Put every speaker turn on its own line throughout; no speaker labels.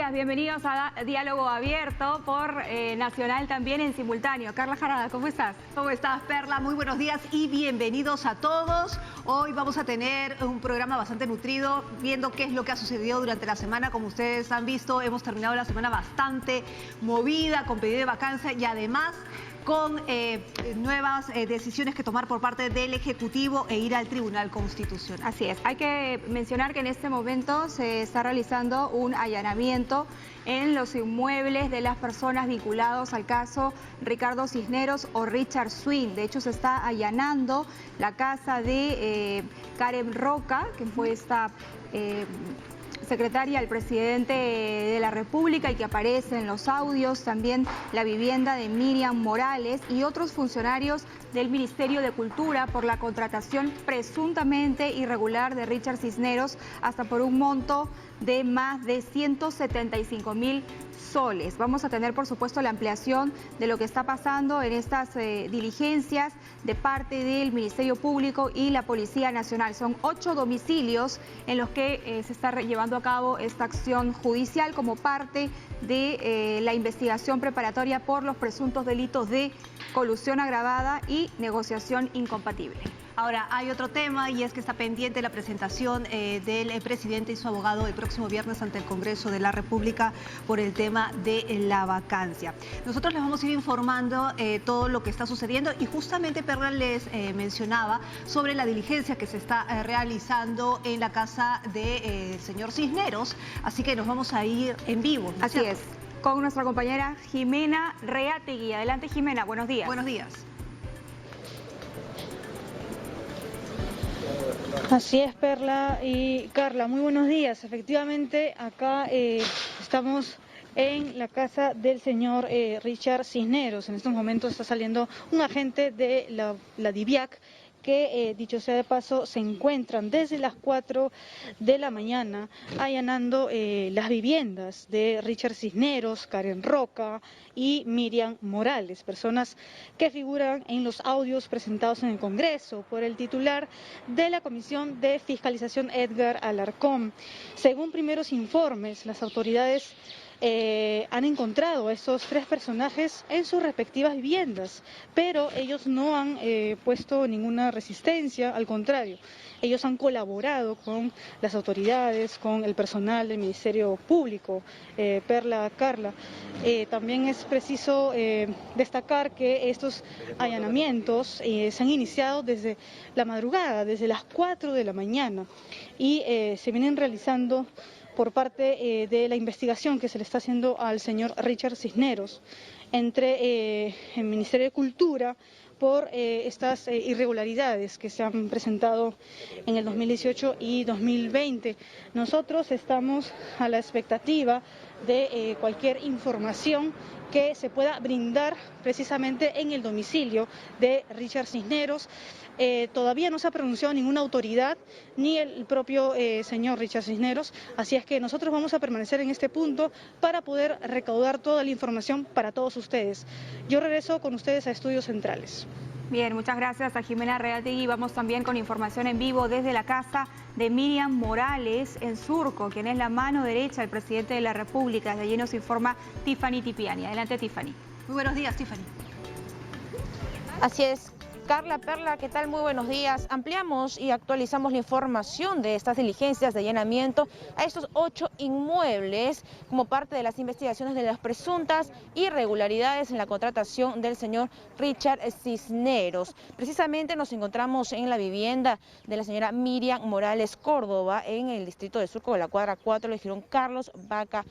días, bienvenidos a Diálogo Abierto por Nacional también en simultáneo. Carla Jarada, ¿cómo estás?
¿Cómo estás, Perla? Muy buenos días y bienvenidos a todos. Hoy vamos a tener un programa bastante nutrido, viendo qué es lo que ha sucedido durante la semana. Como ustedes han visto, hemos terminado la semana bastante movida, con pedido de vacancia y además con nuevas decisiones que tomar por parte del Ejecutivo e ir al Tribunal Constitucional.
Así es, hay que mencionar que en este momento se está realizando un allanamiento en los inmuebles de las personas vinculados al caso Ricardo Cisneros o Richard Swing. De hecho, se está allanando la casa de Karen Roca, que fue esta secretaria del presidente de la República y que aparece en los audios, también la vivienda de Miriam Morales y otros funcionarios del Ministerio de Cultura por la contratación presuntamente irregular de Richard Cisneros hasta por un monto de más de 175.000 soles. Vamos a tener, por supuesto, la ampliación de lo que está pasando en estas diligencias de parte del Ministerio Público y la Policía Nacional. Son 8 domicilios en los que se está llevando a cabo esta acción judicial como parte de la investigación preparatoria por los presuntos delitos de colusión agravada y negociación incompatible.
Ahora, hay otro tema y es que está pendiente la presentación del presidente y su abogado el próximo viernes ante el Congreso de la República por el tema de la vacancia. Nosotros les vamos a ir informando todo lo que está sucediendo y justamente Perla les mencionaba sobre la diligencia que se está realizando en la casa del señor Cisneros, así que nos vamos a ir en vivo, ¿no?
Así es, con nuestra compañera Jimena Reategui. Adelante, Jimena, buenos días.
Buenos días.
Así es, Perla y Carla, muy buenos días. Efectivamente, acá estamos en la casa del señor Richard Cisneros. En estos momentos está saliendo un agente de la DIVIAC que, dicho sea de paso, se encuentran desde las 4 de la mañana allanando las viviendas de Richard Cisneros, Karen Roca y Miriam Morales, personas que figuran en los audios presentados en el Congreso por el titular de la Comisión de Fiscalización, Edgar Alarcón. Según primeros informes, las autoridades han encontrado a esos 3 personajes en sus respectivas viviendas, pero ellos no han puesto ninguna resistencia, al contrario, ellos han colaborado con las autoridades, con el personal del Ministerio Público. Perla, Carla, también es preciso destacar que estos allanamientos se han iniciado desde la madrugada, desde las 4 de la mañana y se vienen realizando por parte de la investigación que se le está haciendo al señor Richard Cisneros entre el Ministerio de Cultura por estas irregularidades que se han presentado en el 2018 y 2020. Nosotros estamos a la expectativa de cualquier información que se pueda brindar precisamente en el domicilio de Richard Cisneros. Todavía no se ha pronunciado ninguna autoridad, ni el propio señor Richard Cisneros, así es que nosotros vamos a permanecer en este punto para poder recaudar toda la información para todos ustedes. Yo regreso con ustedes a Estudios Centrales.
Bien, muchas gracias a Jimena Reategui. Vamos también con información en vivo desde la casa de Miriam Morales en Surco, quien es la mano derecha del presidente de la República. Desde allí nos informa Tiffany Tipiani. Adelante, Tiffany.
Muy buenos días, Tiffany.
Así es. Carla, Perla, ¿qué tal? Muy buenos días. Ampliamos y actualizamos la información de estas diligencias de allanamiento a estos 8 inmuebles como parte de las investigaciones de las presuntas irregularidades en la contratación del señor Richard Cisneros. Precisamente nos encontramos en la vivienda de la señora Miriam Morales Córdoba en el distrito de Surco de la cuadra 4, le dijeron Carlos Vaca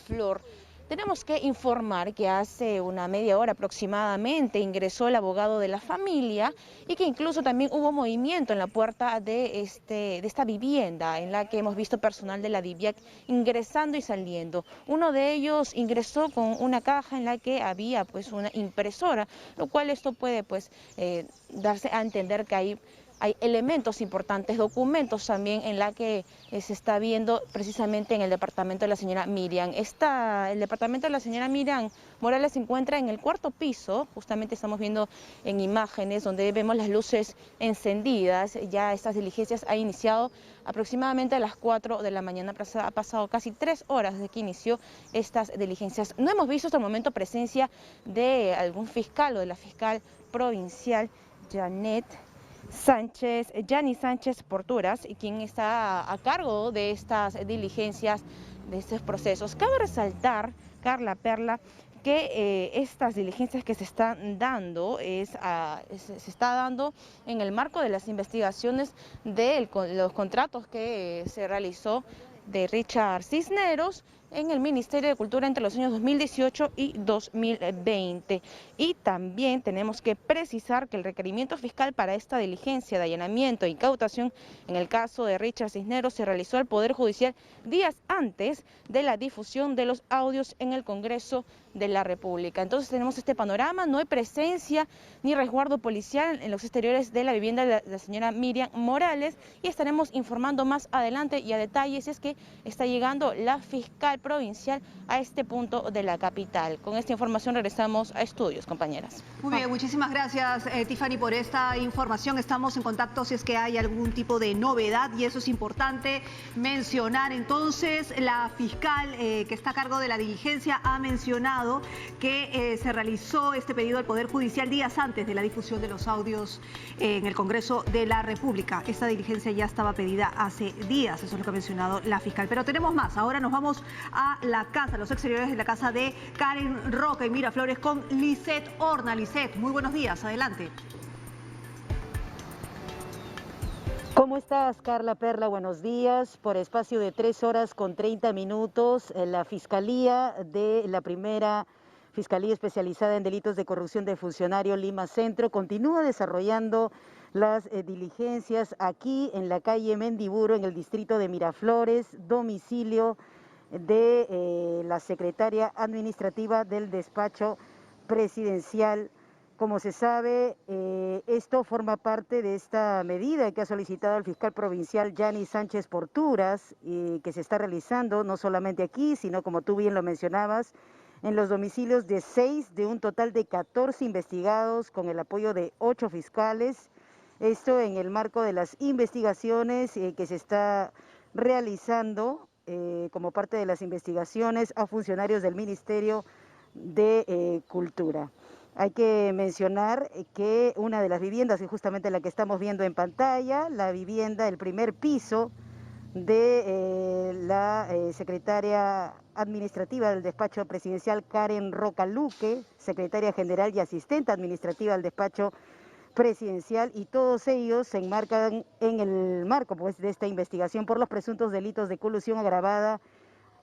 Flor. Tenemos que informar que hace una media hora aproximadamente ingresó el abogado de la familia y que incluso también hubo movimiento en la puerta de esta vivienda en la que hemos visto personal de la DIVIAC ingresando y saliendo. Uno de ellos ingresó con una caja en la que había pues una impresora, lo cual esto puede pues darse a entender que hay hay elementos importantes, documentos también en la que se está viendo precisamente en el departamento de la señora Miriam. El departamento de la señora Miriam Morales se encuentra en el 4º piso, justamente estamos viendo en imágenes donde vemos las luces encendidas. Ya estas diligencias han iniciado aproximadamente a las 4 de la mañana, ha pasado casi 3 horas desde que inició estas diligencias. No hemos visto hasta el momento presencia de algún fiscal o de la fiscal provincial Yanni Sánchez Porturas, y quien está a cargo de estas diligencias, de estos procesos. Cabe resaltar, Carla, Perla, que estas diligencias que se están dando se está dando en el marco de las investigaciones de los contratos que se realizó de Richard Cisneros en el Ministerio de Cultura entre los años 2018 y 2020. Y también tenemos que precisar que el requerimiento fiscal para esta diligencia de allanamiento e incautación en el caso de Richard Cisneros se realizó al Poder Judicial días antes de la difusión de los audios en el Congreso de la República. Entonces tenemos este panorama, no hay presencia ni resguardo policial en los exteriores de la vivienda de la señora Miriam Morales, y estaremos informando más adelante y a detalle si es que está llegando la fiscal provincial a este punto de la capital. Con esta información regresamos a estudios, compañeras.
Muy bien, muchísimas gracias, Tiffany, por esta información. Estamos en contacto si es que hay algún tipo de novedad, y eso es importante mencionar. Entonces, la fiscal que está a cargo de la diligencia ha mencionado que se realizó este pedido al Poder Judicial días antes de la difusión de los audios en el Congreso de la República. Esta diligencia ya estaba pedida hace días, eso es lo que ha mencionado la fiscal. Pero tenemos más, ahora nos vamos a la casa, los exteriores de la casa de Karen Roca y Miraflores con Lisette Horna. Lisette, muy buenos días, adelante.
¿Cómo estás, Carla, Perla? Buenos días. Por espacio de 3 horas con 30 minutos, la Fiscalía de la primera Fiscalía Especializada en Delitos de Corrupción de Funcionario Lima Centro continúa desarrollando las diligencias aquí en la calle Mendiburo, en el distrito de Miraflores, domicilio de la secretaria administrativa del despacho presidencial. Como se sabe, esto forma parte de esta medida que ha solicitado el fiscal provincial Yanni Sánchez Porturas, que se está realizando no solamente aquí, sino, como tú bien lo mencionabas, en los domicilios de 6 de un total de 14 investigados con el apoyo de 8 fiscales. Esto en el marco de las investigaciones que se está realizando como parte de las investigaciones a funcionarios del Ministerio de Cultura. Hay que mencionar que una de las viviendas, es justamente la que estamos viendo en pantalla, la vivienda, el primer piso de la secretaria administrativa del despacho presidencial Karen Roca Luque, secretaria general y asistente administrativa del despacho presidencial, y todos ellos se enmarcan en el marco de esta investigación por los presuntos delitos de colusión agravada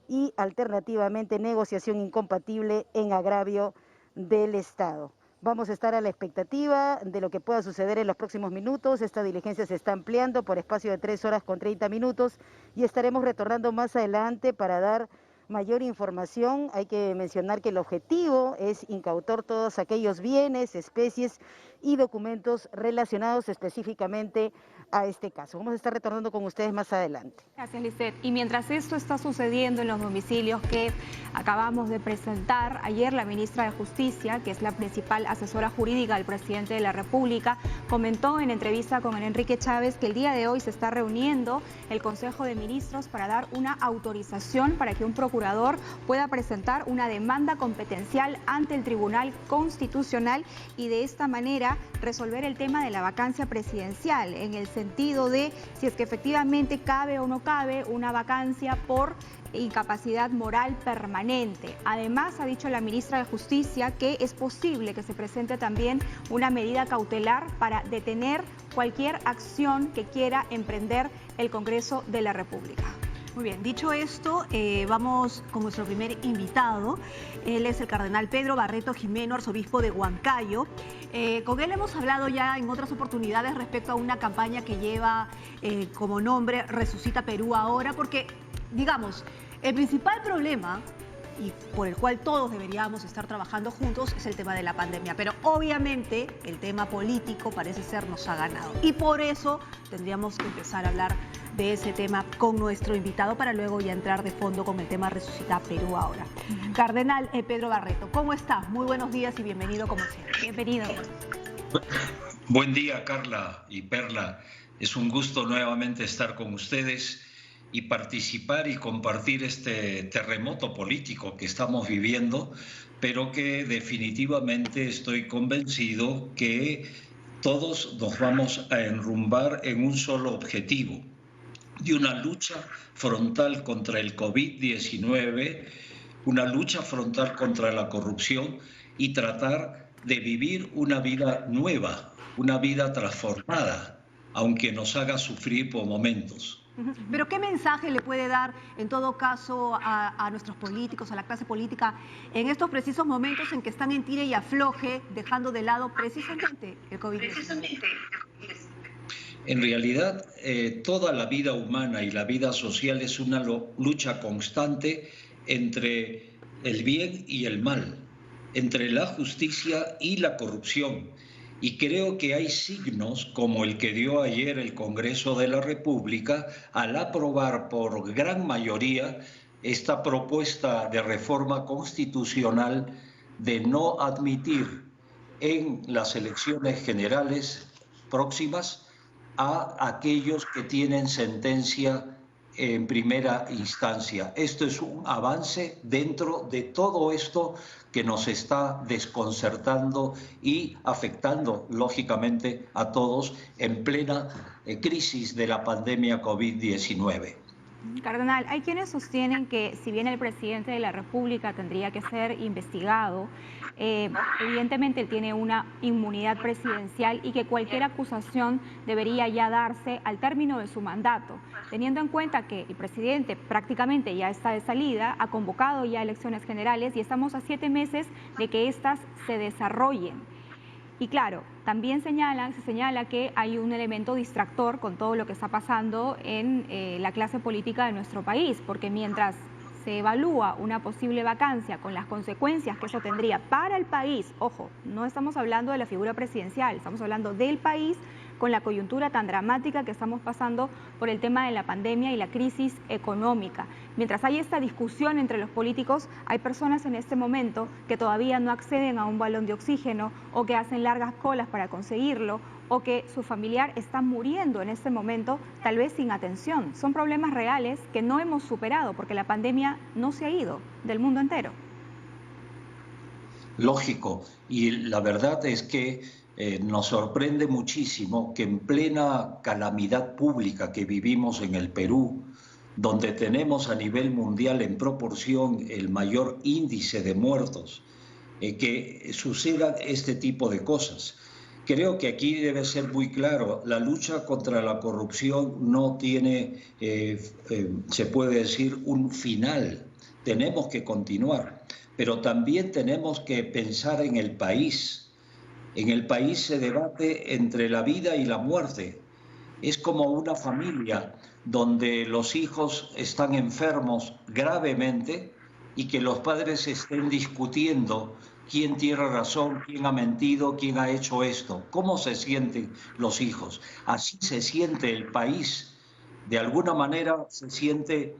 y alternativamente negociación incompatible en agravio del Estado. Vamos a estar a la expectativa de lo que pueda suceder en los próximos minutos. Esta diligencia se está ampliando por espacio de 3 horas con 30 minutos y estaremos retornando más adelante para dar mayor información. Hay que mencionar que el objetivo es incautar todos aquellos bienes, especies y documentos relacionados específicamente a este caso. Vamos a estar retornando con ustedes más adelante.
Gracias, Lisette. Y mientras esto está sucediendo en los domicilios que acabamos de presentar, ayer la ministra de Justicia, que es la principal asesora jurídica del presidente de la República, comentó en entrevista con Enrique Chávez que el día de hoy se está reuniendo el Consejo de Ministros para dar una autorización para que un procurador pueda presentar una demanda competencial ante el Tribunal Constitucional y de esta manera resolver el tema de la vacancia presidencial, en el sentido de si es que efectivamente cabe o no cabe una vacancia por incapacidad moral permanente. Además, ha dicho la ministra de Justicia que es posible que se presente también una medida cautelar para detener cualquier acción que quiera emprender el Congreso de la República.
Muy bien, dicho esto, vamos con nuestro primer invitado. Él es el cardenal Pedro Barreto Jimeno, arzobispo de Huancayo. Con él hemos hablado ya en otras oportunidades respecto a una campaña que lleva como nombre Resucita Perú Ahora, porque, digamos, el principal problema y por el cual todos deberíamos estar trabajando juntos es el tema de la pandemia. Pero obviamente el tema político parece ser nos ha ganado. Y por eso tendríamos que empezar a hablar de ese tema con nuestro invitado para luego ya entrar de fondo con el tema Resucita Perú ahora. Cardenal Pedro Barreto, ¿cómo estás? Muy buenos días y bienvenido como siempre.
Bienvenido.
Buen día, Carla y Perla. Es un gusto nuevamente estar con ustedes y participar y compartir este terremoto político que estamos viviendo, pero que definitivamente estoy convencido que todos nos vamos a enrumbar en un solo objetivo, de una lucha frontal contra el COVID-19, una lucha frontal contra la corrupción y tratar de vivir una vida nueva, una vida transformada, aunque nos haga sufrir por momentos.
Pero ¿qué mensaje le puede dar, en todo caso, a nuestros políticos, a la clase política, en estos precisos momentos en que están en tire y afloje, dejando de lado precisamente el COVID-19?
En realidad, toda la vida humana y la vida social es una lucha constante entre el bien y el mal, entre la justicia y la corrupción. Y creo que hay signos como el que dio ayer el Congreso de la República al aprobar por gran mayoría esta propuesta de reforma constitucional de no admitir en las elecciones generales próximas a aquellos que tienen sentencia en primera instancia. Esto es un avance dentro de todo esto que nos está desconcertando y afectando, lógicamente, a todos en plena crisis de la pandemia COVID-19.
Cardenal, hay quienes sostienen que si bien el presidente de la República tendría que ser investigado, evidentemente él tiene una inmunidad presidencial y que cualquier acusación debería ya darse al término de su mandato, teniendo en cuenta que el presidente prácticamente ya está de salida, ha convocado ya elecciones generales y estamos a 7 meses de que éstas se desarrollen. Y claro, también se señala que hay un elemento distractor con todo lo que está pasando en la clase política de nuestro país, porque mientras se evalúa una posible vacancia con las consecuencias que eso tendría para el país, ojo, no estamos hablando de la figura presidencial, estamos hablando del país con la coyuntura tan dramática que estamos pasando por el tema de la pandemia y la crisis económica. Mientras hay esta discusión entre los políticos, hay personas en este momento que todavía no acceden a un balón de oxígeno o que hacen largas colas para conseguirlo o que su familiar está muriendo en este momento, tal vez sin atención. Son problemas reales que no hemos superado porque la pandemia no se ha ido del mundo entero.
Lógico, y la verdad es que nos sorprende muchísimo que en plena calamidad pública que vivimos en el Perú, donde tenemos a nivel mundial en proporción el mayor índice de muertos, que sucedan este tipo de cosas. Creo que aquí debe ser muy claro, la lucha contra la corrupción no tiene, se puede decir, un final. Tenemos que continuar, pero también tenemos que pensar en el país. En el país se debate entre la vida y la muerte. Es como una familia donde los hijos están enfermos gravemente y que los padres estén discutiendo quién tiene razón, quién ha mentido, quién ha hecho esto. ¿Cómo se sienten los hijos? Así se siente el país. De alguna manera se siente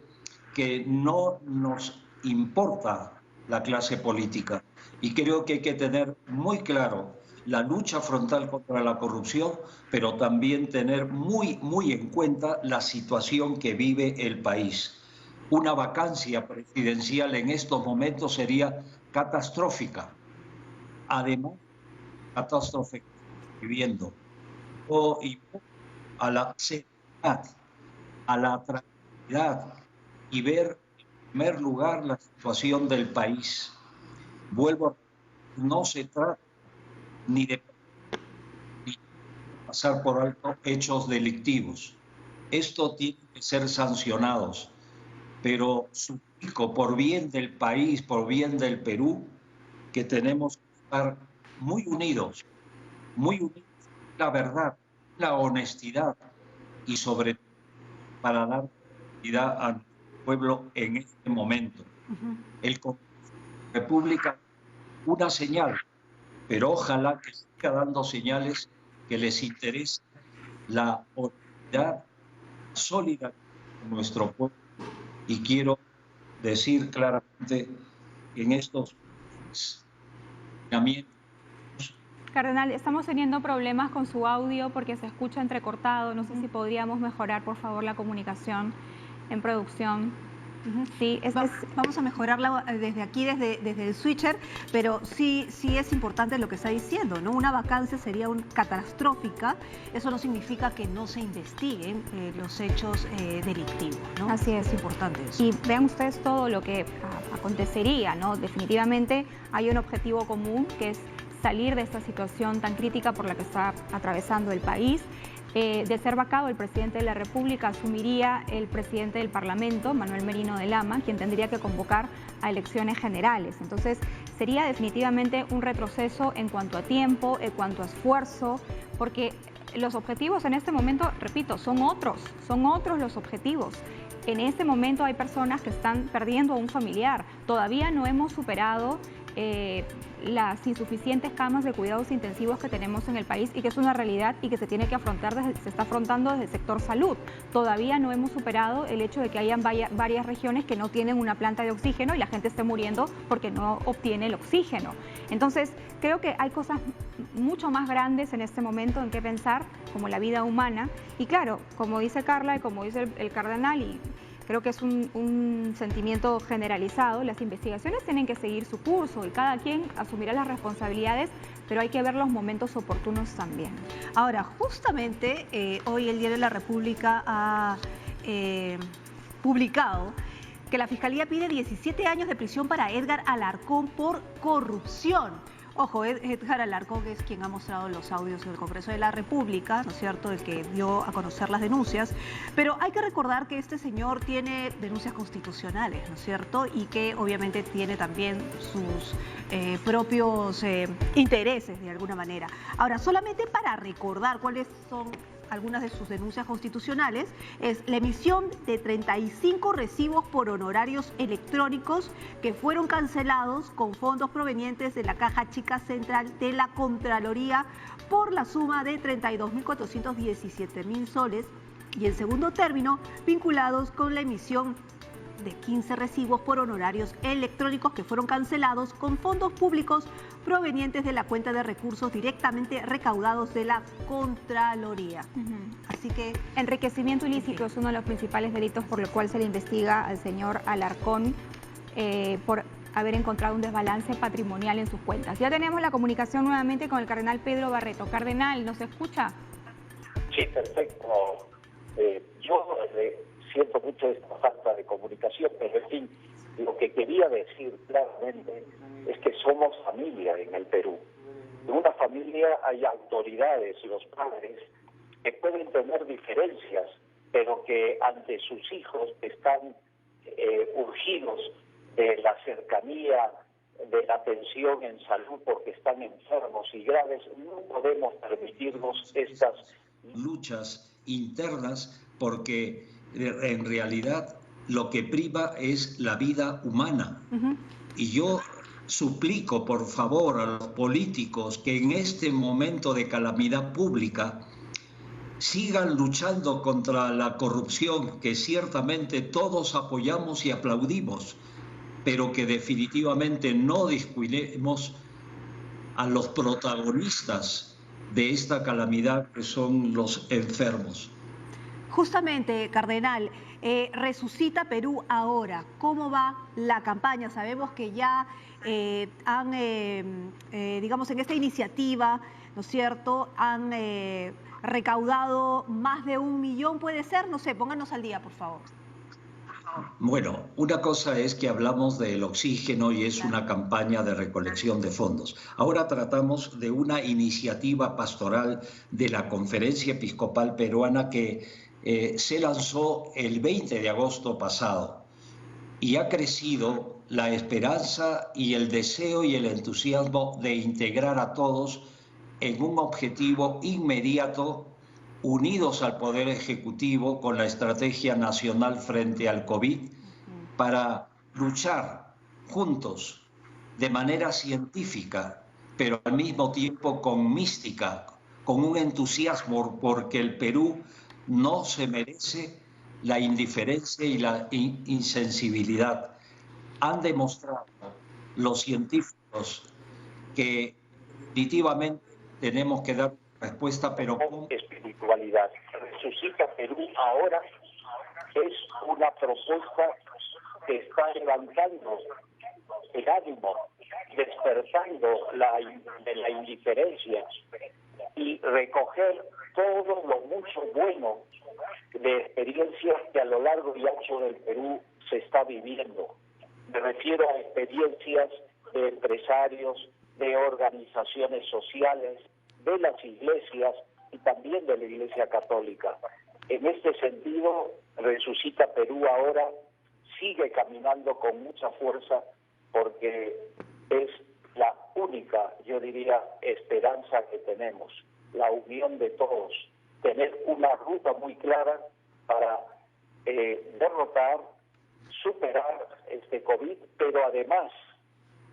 que no nos importa la clase política. Y creo que hay que tener muy claro la lucha frontal contra la corrupción, pero también tener muy en cuenta la situación que vive el país. Una vacancia presidencial en estos momentos sería catastrófica. Además, catastrófica viviendo. Y a la seriedad, a la tranquilidad y ver en primer lugar la situación del país. Vuelvo, no se trata ni de pasar por alto hechos delictivos. Esto tiene que ser sancionados, pero suplico por bien del país, por bien del Perú, que tenemos que estar muy unidos, la verdad, la honestidad y sobre todo para dar seguridad al pueblo en este momento. El Congreso República una señal, pero ojalá que siga dando señales que les interese la unidad sólida de nuestro pueblo. Y quiero decir claramente que en estos
Cardenal, estamos teniendo problemas con su audio porque se escucha entrecortado. No sé si podríamos mejorar, por favor, la comunicación en producción. Sí,
vamos a mejorarla desde aquí, desde el switcher, pero sí es importante lo que está diciendo, ¿no? Una vacancia sería catastrófica, eso no significa que no se investiguen los hechos delictivos, ¿no?
Así es.
Es importante eso.
Y vean ustedes todo lo que acontecería, ¿no? Definitivamente hay un objetivo común, que es salir de esta situación tan crítica por la que está atravesando el país. De ser vacado el presidente de la República, asumiría el presidente del Parlamento, Manuel Merino de Lama, quien tendría que convocar a elecciones generales. Entonces, sería definitivamente un retroceso en cuanto a tiempo, en cuanto a esfuerzo, porque los objetivos en este momento, repito, son otros los objetivos. En este momento hay personas que están perdiendo a un familiar. Todavía no hemos superado las insuficientes camas de cuidados intensivos que tenemos en el país y que es una realidad y que se tiene que afrontar, se está afrontando desde el sector salud. Todavía no hemos superado el hecho de que hayan varias regiones que no tienen una planta de oxígeno y la gente esté muriendo porque no obtiene el oxígeno. Entonces, creo que hay cosas mucho más grandes en este momento en que pensar, como la vida humana. Y claro, como dice Carla y como dice el cardenal, y creo que es un sentimiento generalizado, las investigaciones tienen que seguir su curso y cada quien asumirá las responsabilidades, pero hay que ver los momentos oportunos también.
Ahora, justamente hoy el Diario de la República ha publicado que la Fiscalía pide 17 años de prisión para Edgar Alarcón por corrupción. Ojo, Edgar Alarcón es quien ha mostrado los audios en el Congreso de la República, ¿no es cierto?, el que dio a conocer las denuncias, pero hay que recordar que este señor tiene denuncias constitucionales, ¿no es cierto?, y que obviamente tiene también sus propios intereses de alguna manera. Ahora, solamente para recordar cuáles son algunas de sus denuncias constitucionales, es la emisión de 35 recibos por honorarios electrónicos que fueron cancelados con fondos provenientes de la Caja Chica Central de la Contraloría por la suma de 32.417.000 soles, y en segundo término, vinculados con la emisión de 15 recibos por honorarios electrónicos que fueron cancelados con fondos públicos provenientes de la cuenta de recursos directamente recaudados de la Contraloría. Así que
enriquecimiento ilícito es uno de los principales delitos por el cual se le investiga al señor Alarcón por haber encontrado un desbalance patrimonial en sus cuentas. Ya tenemos la comunicación nuevamente con el cardenal Pedro Barreto. Cardenal, ¿nos escucha?
Sí, perfecto. Yo siento mucho esta falta de comunicación, pero en fin, lo que quería decir claramente es que somos familia en el Perú. En una familia hay autoridades, los padres, que pueden tener diferencias, pero que ante sus hijos están urgidos de la cercanía, de la atención en salud porque están enfermos y graves. No podemos permitirnos estas
luchas internas porque en realidad lo que priva es la vida humana. Y yo suplico, por favor, a los políticos que en este momento de calamidad pública sigan luchando contra la corrupción, que ciertamente todos apoyamos y aplaudimos, pero que definitivamente no descuidemos a los protagonistas de esta calamidad, que son los enfermos.
Justamente, cardenal, Resucita Perú ahora. ¿Cómo va la campaña? Sabemos que ya digamos, en esta iniciativa, ¿no es cierto?, han recaudado más de 1 millón, ¿puede ser? No sé, pónganos al día, por favor.
Bueno, una cosa es que hablamos del oxígeno y es una campaña de recolección de fondos. Ahora tratamos de una iniciativa pastoral de la Conferencia Episcopal Peruana que se lanzó el 20 de agosto pasado y ha crecido la esperanza y el deseo y el entusiasmo de integrar a todos en un objetivo inmediato, unidos al Poder Ejecutivo con la Estrategia Nacional frente al COVID, para luchar juntos de manera científica, pero al mismo tiempo con mística, con un entusiasmo, porque el Perú no se merece la indiferencia y la insensibilidad. Han demostrado los científicos que definitivamente tenemos que dar respuesta, pero con
espiritualidad. Resucita Perú ahora es una propuesta que está levantando el ánimo, despertando de la indiferencia y recoger todo lo mucho bueno de experiencias que a lo largo y ancho del Perú se está viviendo. Me refiero a experiencias de empresarios, de organizaciones sociales, de las iglesias y también de la Iglesia Católica. En este sentido, Resucita Perú ahora sigue caminando con mucha fuerza porque es la única, yo diría, esperanza que tenemos, la unión de todos, tener una ruta muy clara para derrotar, superar este COVID, pero además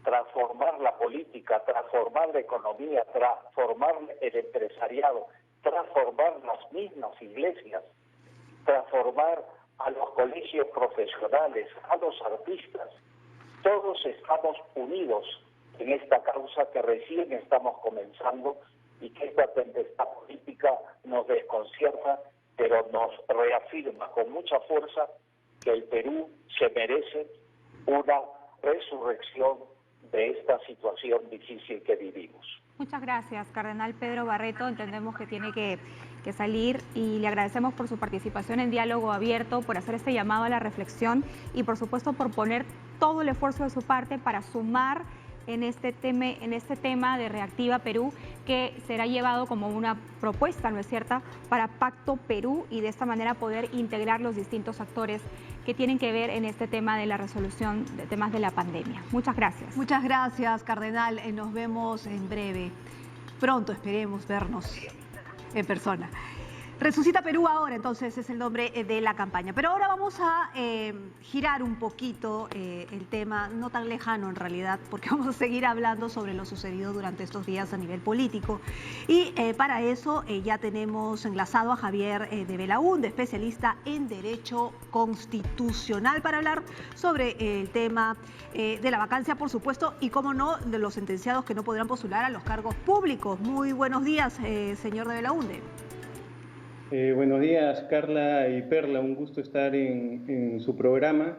transformar la política, transformar la economía, transformar el empresariado, transformar las mismas iglesias, transformar a los colegios profesionales, a los artistas. Todos estamos unidos en esta causa que recién estamos comenzando y que esta tempestad política nos desconcierta, pero nos reafirma con mucha fuerza que el Perú se merece una resurrección de esta situación difícil que vivimos.
Muchas gracias, Cardenal Pedro Barreto. Entendemos que tiene que salir y le agradecemos por su participación en Diálogo Abierto, por hacer este llamado a la reflexión y por supuesto por poner todo el esfuerzo de su parte para sumar en este tema de Reactiva Perú, que será llevado como una propuesta, ¿no es cierto?, para Pacto Perú y de esta manera poder integrar los distintos actores que tienen que ver en este tema de la resolución de temas de la pandemia. Muchas gracias.
Muchas gracias, Cardenal. Nos vemos en breve. Pronto esperemos vernos en persona. Resucita Perú ahora, entonces, es el nombre de la campaña. Pero ahora vamos a girar un poquito el tema, no tan lejano en realidad, porque vamos a seguir hablando sobre lo sucedido durante estos días a nivel político. Y para eso ya tenemos enlazado a Javier de Belaúnde, especialista en Derecho Constitucional, para hablar sobre el tema de la vacancia, por supuesto, y, cómo no, de los sentenciados que no podrán postular a los cargos públicos. Muy buenos días, señor de Belaúnde.
Buenos días, Carla y Perla, un gusto estar en su programa,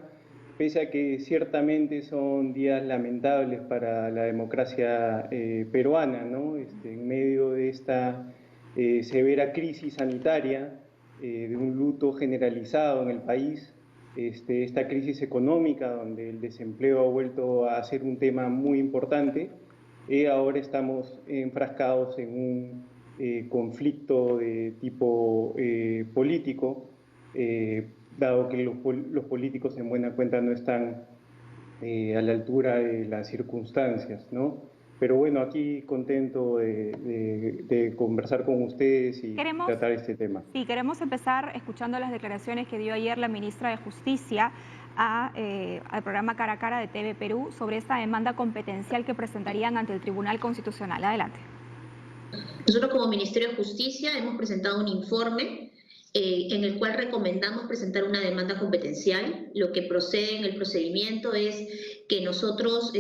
pese a que ciertamente son días lamentables para la democracia peruana, ¿no? En medio de esta severa crisis sanitaria, de un luto generalizado en el país, esta crisis económica donde el desempleo ha vuelto a ser un tema muy importante, ahora estamos enfrascados en un conflicto de tipo político, dado que los políticos en buena cuenta no están a la altura de las circunstancias, ¿no? Pero bueno, aquí contento de conversar con ustedes y tratar este tema.
Sí, queremos empezar escuchando las declaraciones que dio ayer la ministra de Justicia al programa Cara a Cara de TV Perú sobre esta demanda competencial que presentarían ante el Tribunal Constitucional. Adelante.
Nosotros como Ministerio de Justicia hemos presentado un informe en el cual recomendamos presentar una demanda competencial. Lo que procede en el procedimiento es que nosotros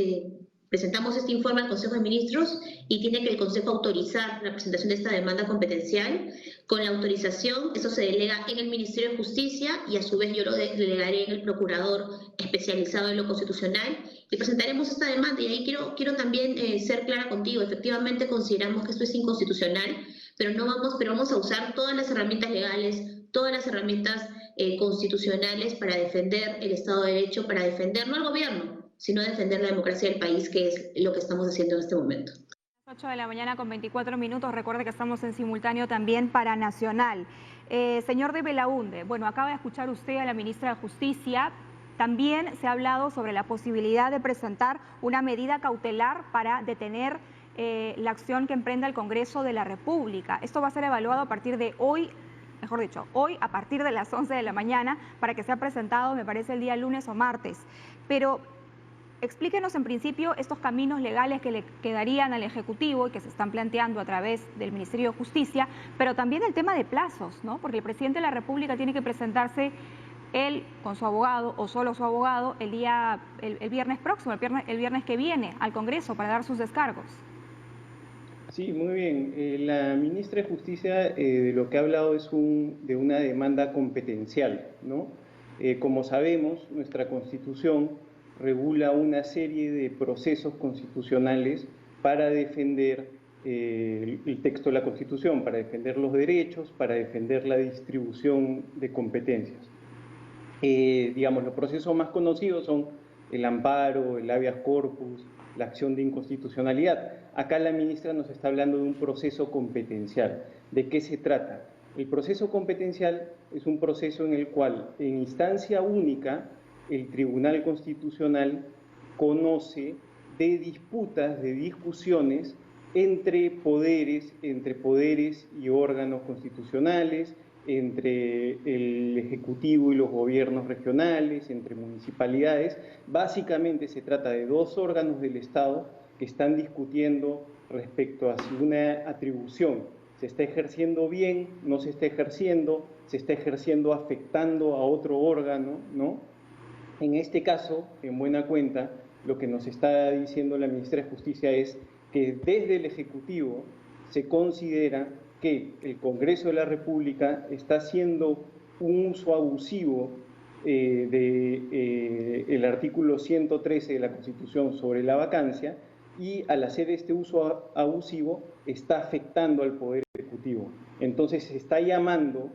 presentamos este informe al Consejo de Ministros y tiene que el Consejo autorizar la presentación de esta demanda competencial. Con la autorización, eso se delega en el Ministerio de Justicia y a su vez yo lo delegaré en el Procurador especializado en lo constitucional y presentaremos esta demanda. Y ahí quiero también ser clara contigo. Efectivamente consideramos que esto es inconstitucional, pero vamos a usar todas las herramientas legales, todas las herramientas constitucionales para defender el Estado de Derecho, para defender no al gobierno, sino defender la democracia del país, que es lo que estamos haciendo en este momento.
8 de la mañana con 24 minutos. Recuerde que estamos en simultáneo también para Nacional. Señor de Belaúnde, bueno, acaba de escuchar usted a la ministra de Justicia. También se ha hablado sobre la posibilidad de presentar una medida cautelar para detener la acción que emprenda el Congreso de la República. Esto va a ser evaluado a partir de hoy, mejor dicho, hoy a partir de las 11 de la mañana para que sea presentado, me parece, el día lunes o martes. Pero explíquenos en principio estos caminos legales que le quedarían al Ejecutivo y que se están planteando a través del Ministerio de Justicia, pero también el tema de plazos, ¿no? Porque el presidente de la República tiene que presentarse él con su abogado o solo su abogado el viernes próximo, el viernes que viene al Congreso para dar sus descargos.
Sí, muy bien. La ministra de Justicia de lo que ha hablado es de una demanda competencial, ¿no? Como sabemos, nuestra Constitución regula una serie de procesos constitucionales para defender el texto de la Constitución, para defender los derechos, para defender la distribución de competencias. Digamos, los procesos más conocidos son el amparo, el habeas corpus, la acción de inconstitucionalidad. Acá la ministra nos está hablando de un proceso competencial. ¿De qué se trata? El proceso competencial es un proceso en el cual, en instancia única, el Tribunal Constitucional conoce de disputas, de discusiones entre poderes y órganos constitucionales, entre el Ejecutivo y los gobiernos regionales, entre municipalidades. Básicamente se trata de dos órganos del Estado que están discutiendo respecto a si una atribución se está ejerciendo bien, no se está ejerciendo afectando a otro órgano, ¿no? En este caso, en buena cuenta, lo que nos está diciendo la ministra de Justicia es que desde el Ejecutivo se considera que el Congreso de la República está haciendo un uso abusivo del artículo 113 de la Constitución sobre la vacancia, y al hacer este uso abusivo está afectando al Poder Ejecutivo. Entonces se está llamando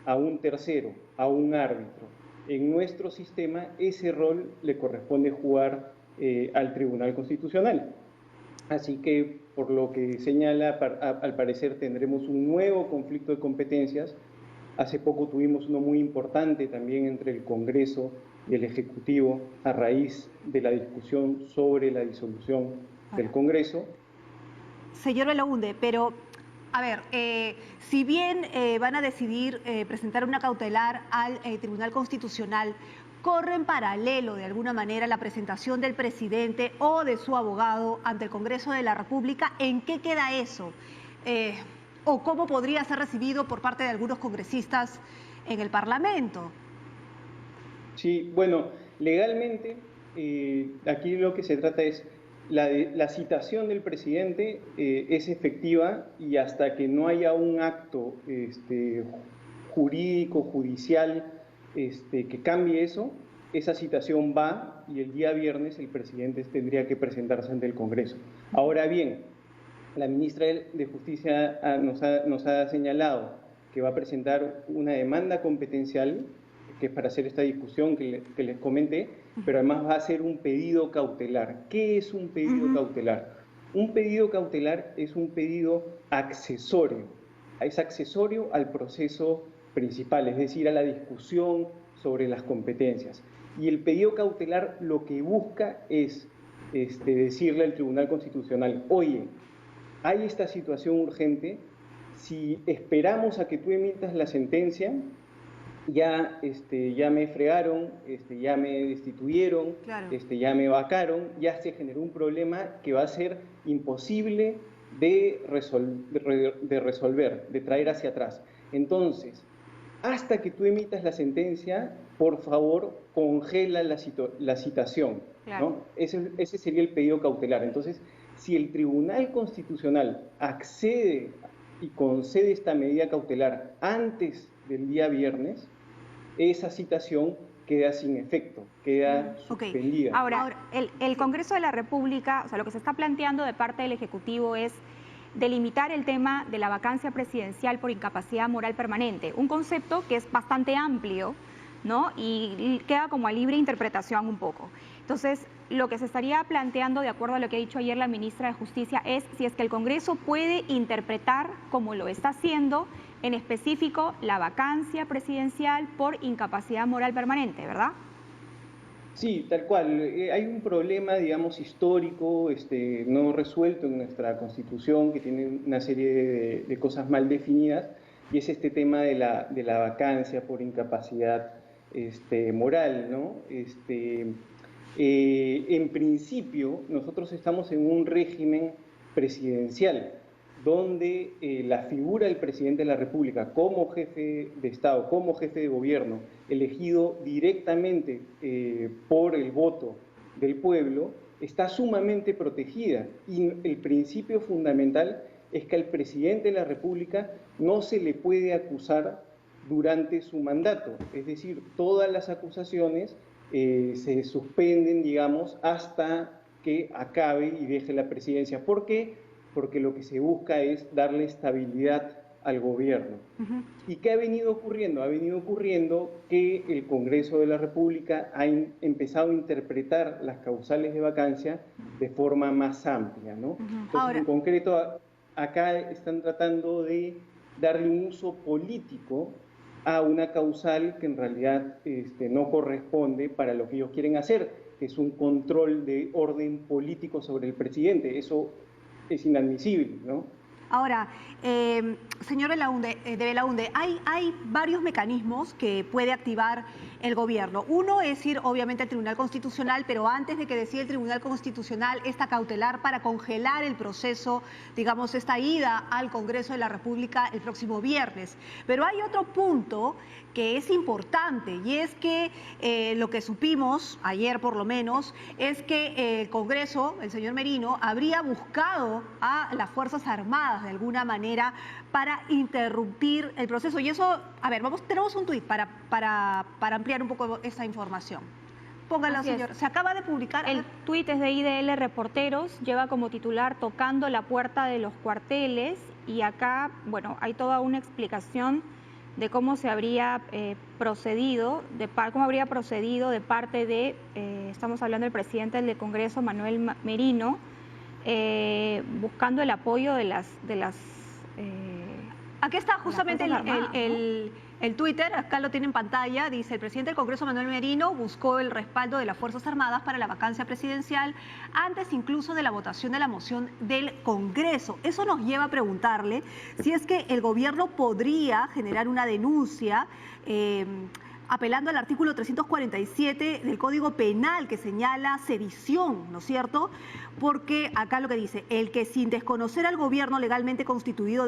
a un tercero, a un árbitro. En nuestro sistema ese rol le corresponde jugar al Tribunal Constitucional. Así que, por lo que señala, al parecer tendremos un nuevo conflicto de competencias. Hace poco tuvimos uno muy importante también entre el Congreso y el Ejecutivo a raíz de la discusión sobre la disolución del Congreso.
Señor Belaunde, pero, a ver, si bien van a decidir presentar una cautelar al Tribunal Constitucional, ¿corre en paralelo de alguna manera la presentación del presidente o de su abogado ante el Congreso de la República? ¿En qué queda eso? ¿O cómo podría ser recibido por parte de algunos congresistas en el Parlamento?
Sí, bueno, legalmente aquí lo que se trata es la citación del presidente es efectiva, y hasta que no haya un acto jurídico, judicial, que cambie eso, esa citación va, y el día viernes el presidente tendría que presentarse ante el Congreso. Ahora bien, la ministra de Justicia nos ha señalado que va a presentar una demanda competencial, que es para hacer esta discusión que les comenté, pero además va a hacer un pedido cautelar. ¿Qué es un pedido cautelar? Un pedido cautelar es un pedido accesorio, es accesorio al proceso principal, es decir, a la discusión sobre las competencias. Y el pedido cautelar lo que busca es decirle al Tribunal Constitucional: oye, hay esta situación urgente, si esperamos a que tú emitas la sentencia, ya me fregaron, ya me destituyeron, claro, ya me vacaron, ya se generó un problema que va a ser imposible de resolver, de traer hacia atrás. Entonces, hasta que tú emitas la sentencia, por favor, congela la citación, claro, ¿no? Ese sería el pedido cautelar. Entonces, si el Tribunal Constitucional accede y concede esta medida cautelar antes del día viernes, esa citación queda sin efecto, queda suspendida.
Ahora, el Congreso de la República, o sea, lo que se está planteando de parte del Ejecutivo es delimitar el tema de la vacancia presidencial por incapacidad moral permanente, un concepto que es bastante amplio, ¿no? Y queda como a libre interpretación un poco. Entonces, lo que se estaría planteando, de acuerdo a lo que ha dicho ayer la ministra de Justicia, es si es que el Congreso puede interpretar, como lo está haciendo, en específico la vacancia presidencial por incapacidad moral permanente, ¿verdad?
Sí, tal cual. Hay un problema, digamos, histórico, no resuelto en nuestra Constitución, que tiene una serie de cosas mal definidas, y es este tema de la vacancia por incapacidad moral, ¿no? En principio, nosotros estamos en un régimen presidencial, donde la figura del presidente de la República como jefe de Estado, como jefe de gobierno, elegido directamente por el voto del pueblo, está sumamente protegida. Y el principio fundamental es que al presidente de la República no se le puede acusar durante su mandato. Es decir, todas las acusaciones se suspenden, digamos, hasta que acabe y deje la presidencia. ¿Por qué? Porque lo que se busca es darle estabilidad al gobierno. ¿Y qué ha venido ocurriendo? Ha venido ocurriendo que el Congreso de la República ha empezado a interpretar las causales de vacancia de forma más amplia, ¿no? Entonces, ahora, en concreto, acá están tratando de darle un uso político a una causal que en realidad no corresponde para lo que ellos quieren hacer, que es un control de orden político sobre el presidente. Eso es inadmisible, ¿no?
Ahora, señor de Belaunde, hay varios mecanismos que puede activar el gobierno. Uno es ir, obviamente, al Tribunal Constitucional, pero antes de que decida el Tribunal Constitucional, esta cautelar para congelar el proceso, digamos, esta ida al Congreso de la República el próximo viernes. Pero hay otro punto que es importante, y es que lo que supimos, ayer por lo menos, es que el Congreso, el señor Merino, habría buscado a las Fuerzas Armadas de alguna manera para interrumpir el proceso. Y eso, a ver, tenemos un tuit para ampliar un poco esta información. Póngalo, señor. Se acaba de publicar.
El tuit es de IDL Reporteros, lleva como titular "Tocando la puerta de los cuarteles", y acá, bueno, hay toda una explicación de cómo se habría procedido, de parte de, estamos hablando del presidente del Congreso, Manuel Merino, buscando el apoyo de las
aquí está justamente el Twitter, acá lo tiene en pantalla, dice: el presidente del Congreso, Manuel Merino, buscó el respaldo de las Fuerzas Armadas para la vacancia presidencial antes incluso de la votación de la moción del Congreso. Eso nos lleva a preguntarle si es que el gobierno podría generar una denuncia apelando al artículo 347 del Código Penal, que señala sedición, ¿no es cierto? Porque acá lo que dice: el que sin desconocer al gobierno legalmente constituido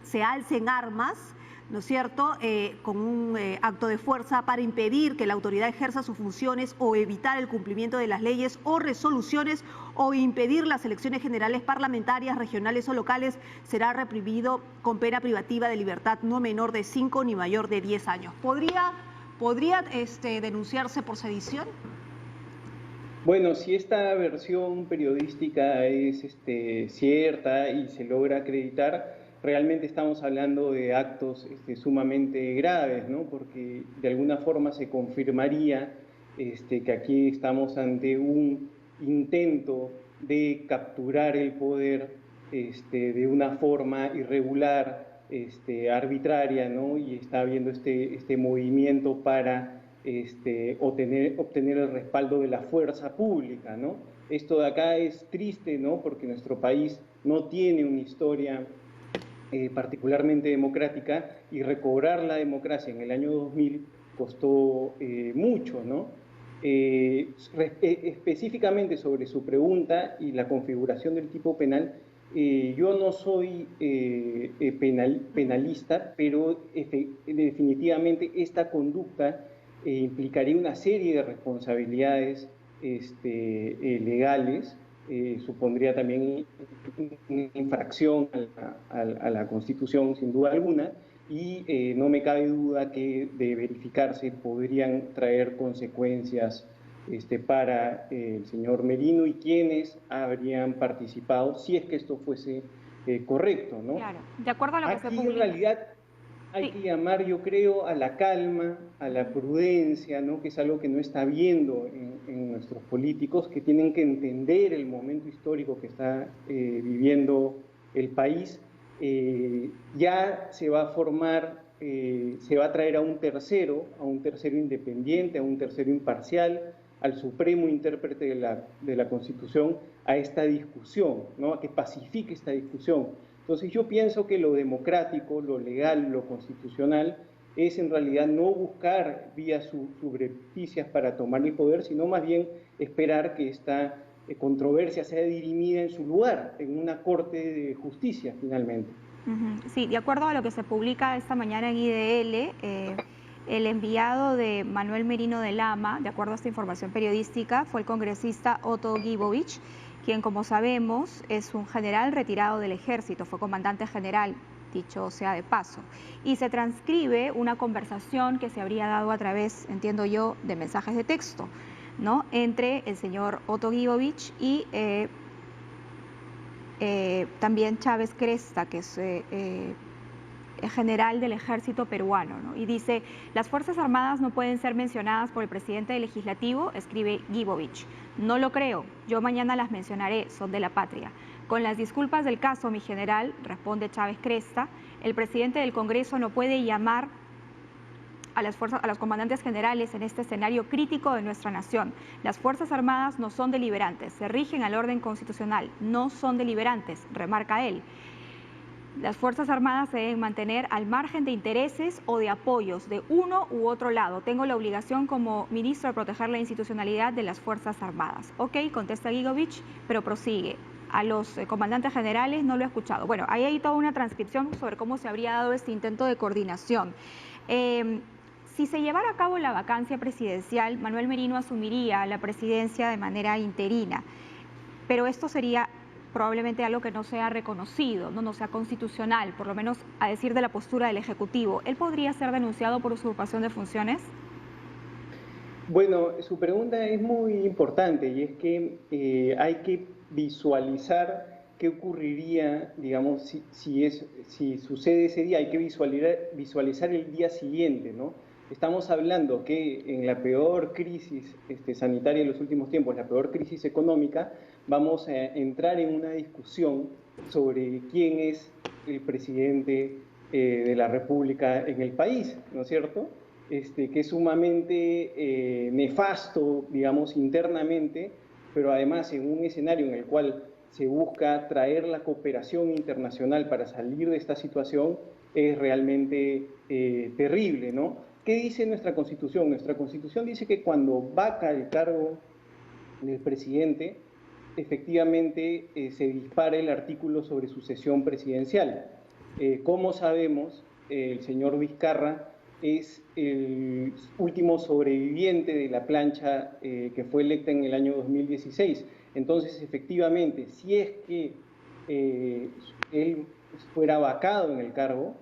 se alce en armas, ¿no es cierto?, con un acto de fuerza para impedir que la autoridad ejerza sus funciones o evitar el cumplimiento de las leyes o resoluciones o impedir las elecciones generales parlamentarias, regionales o locales, será reprimido con pena privativa de libertad no menor de 5 ni mayor de 10 años. ¿Podría denunciarse por sedición?
Bueno, si esta versión periodística es cierta y se logra acreditar, realmente estamos hablando de actos sumamente graves, ¿no? Porque de alguna forma se confirmaría que aquí estamos ante un intento de capturar el poder de una forma irregular, arbitraria, ¿no? Y está habiendo este movimiento para obtener el respaldo de la fuerza pública, ¿no? Esto de acá es triste, ¿no? Porque nuestro país no tiene una historia particularmente democrática, y recobrar la democracia en el año 2000 costó mucho, ¿no? Específicamente sobre su pregunta y la configuración del tipo penal, yo no soy penalista, pero definitivamente esta conducta implicaría una serie de responsabilidades legales. Supondría también una infracción a la Constitución, sin duda alguna, y no me cabe duda que, de verificarse, podrían traer consecuencias para el señor Merino y quienes habrían participado, si es que esto fuese correcto, ¿no?
Claro, de acuerdo a lo que se publica.
En realidad hay que llamar, yo creo, a la calma, a la prudencia, ¿no? Que es algo que no está viendo en nuestros políticos, que tienen que entender el momento histórico que está viviendo el país. Ya se va a formar, se va a traer a un tercero independiente, a un tercero imparcial, al supremo intérprete de la Constitución, a esta discusión, ¿no? A que pacifique esta discusión. Entonces yo pienso que lo democrático, lo legal, lo constitucional es en realidad no buscar vías subrepticias para tomar el poder, sino más bien esperar que esta controversia sea dirimida en su lugar, en una corte de justicia finalmente.
Sí, de acuerdo a lo que se publica esta mañana en IDL, el enviado de Manuel Merino de Lama, de acuerdo a esta información periodística, fue el congresista Otto Gibovich, quien, como sabemos, es un general retirado del ejército, fue comandante general, dicho sea de paso. Y se transcribe una conversación que se habría dado a través, entiendo yo, de mensajes de texto, ¿no?, entre el señor Otto Gibovich y también Chávez Cresta, que es general del ejército peruano, ¿no? Y dice: las Fuerzas Armadas no pueden ser mencionadas por el presidente del Legislativo, escribe Gibovich. No lo creo, yo mañana las mencionaré, son de la patria. Con las disculpas del caso, mi general, responde Chávez Cresta, el presidente del Congreso no puede llamar a los comandantes generales en este escenario crítico de nuestra nación. Las Fuerzas Armadas no son deliberantes, se rigen al orden constitucional, no son deliberantes, remarca él. Las Fuerzas Armadas se deben mantener al margen de intereses o de apoyos de uno u otro lado. Tengo la obligación como ministro de proteger la institucionalidad de las Fuerzas Armadas. Ok, contesta Gibovich, pero prosigue. A los comandantes generales no lo he escuchado. Bueno, ahí hay toda una transcripción sobre cómo se habría dado este intento de coordinación. Si se llevara a cabo la vacancia presidencial, Manuel Merino asumiría la presidencia de manera interina, pero esto sería probablemente algo que no sea reconocido, no sea constitucional, por lo menos a decir de la postura del Ejecutivo. ¿Él podría ser denunciado por usurpación de funciones?
Bueno, su pregunta es muy importante y es que hay que visualizar qué ocurriría, digamos, si sucede ese día. Hay que visualizar el día siguiente, ¿no? Estamos hablando que en la peor crisis sanitaria de los últimos tiempos, la peor crisis económica, vamos a entrar en una discusión sobre quién es el presidente de la República en el país, ¿no es cierto? Que es sumamente nefasto, digamos, internamente, pero además en un escenario en el cual se busca traer la cooperación internacional para salir de esta situación, es realmente terrible, ¿no? ¿Qué dice nuestra Constitución? Nuestra Constitución dice que cuando vaca el cargo del presidente, efectivamente se dispara el artículo sobre sucesión presidencial. Como sabemos, el señor Vizcarra es el último sobreviviente de la plancha que fue electa en el año 2016. Entonces, efectivamente, si es que él fuera vacado en el cargo,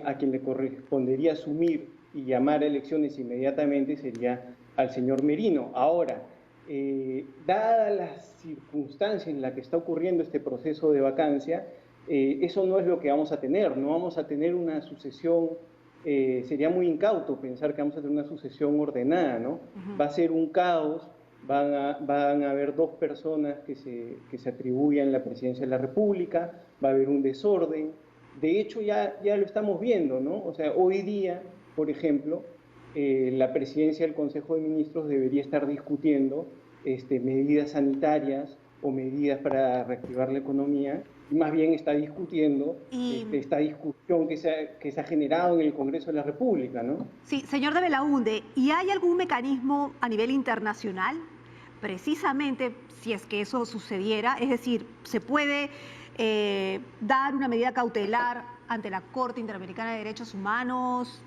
a quien le correspondería asumir y llamar a elecciones inmediatamente sería al señor Merino. Ahora, dadas las circunstancias en las que está ocurriendo este proceso de vacancia, eso no es lo que vamos a tener. No vamos a tener una sucesión, sería muy incauto pensar que vamos a tener una sucesión ordenada, ¿no? Va a ser un caos, van a haber dos personas que se atribuyan la presidencia de la República, va a haber un desorden. De hecho, ya lo estamos viendo, ¿no? O sea, hoy día, por ejemplo, la presidencia del Consejo de Ministros debería estar discutiendo medidas sanitarias o medidas para reactivar la economía, y más bien está discutiendo esta discusión que se ha generado en el Congreso de la República, ¿no?
Sí, señor de Belaunde, ¿y hay algún mecanismo a nivel internacional, precisamente si es que eso sucediera? Es decir, ¿se puede dar una medida cautelar ante la Corte Interamericana de Derechos Humanos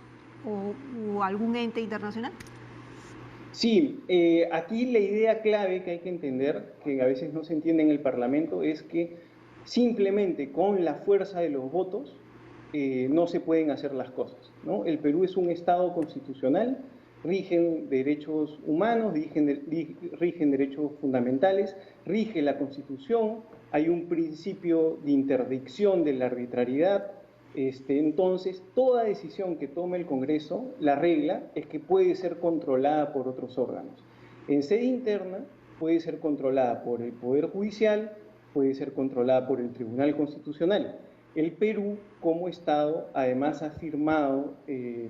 o algún ente internacional?
Sí, aquí la idea clave que hay que entender, que a veces no se entiende en el Parlamento, es que simplemente con la fuerza de los votos no se pueden hacer las cosas, ¿no? El Perú es un Estado constitucional, rigen derechos humanos, rigen derechos fundamentales, rige la Constitución, hay un principio de interdicción de la arbitrariedad. Entonces, toda decisión que tome el Congreso, la regla es que puede ser controlada por otros órganos. En sede interna puede ser controlada por el Poder Judicial, puede ser controlada por el Tribunal Constitucional. El Perú, como Estado, además ha firmado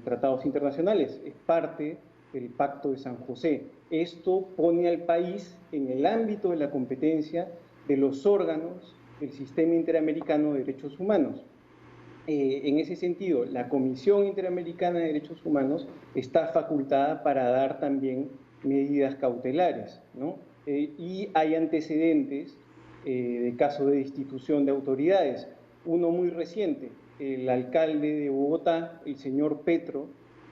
tratados internacionales, es parte del Pacto de San José. Esto pone al país en el ámbito de la competencia de los órganos del Sistema Interamericano de Derechos Humanos. En ese sentido, la Comisión Interamericana de Derechos Humanos está facultada para dar también medidas cautelares, ¿no? Y hay antecedentes de casos de destitución de autoridades. Uno muy reciente, el alcalde de Bogotá, el señor Petro,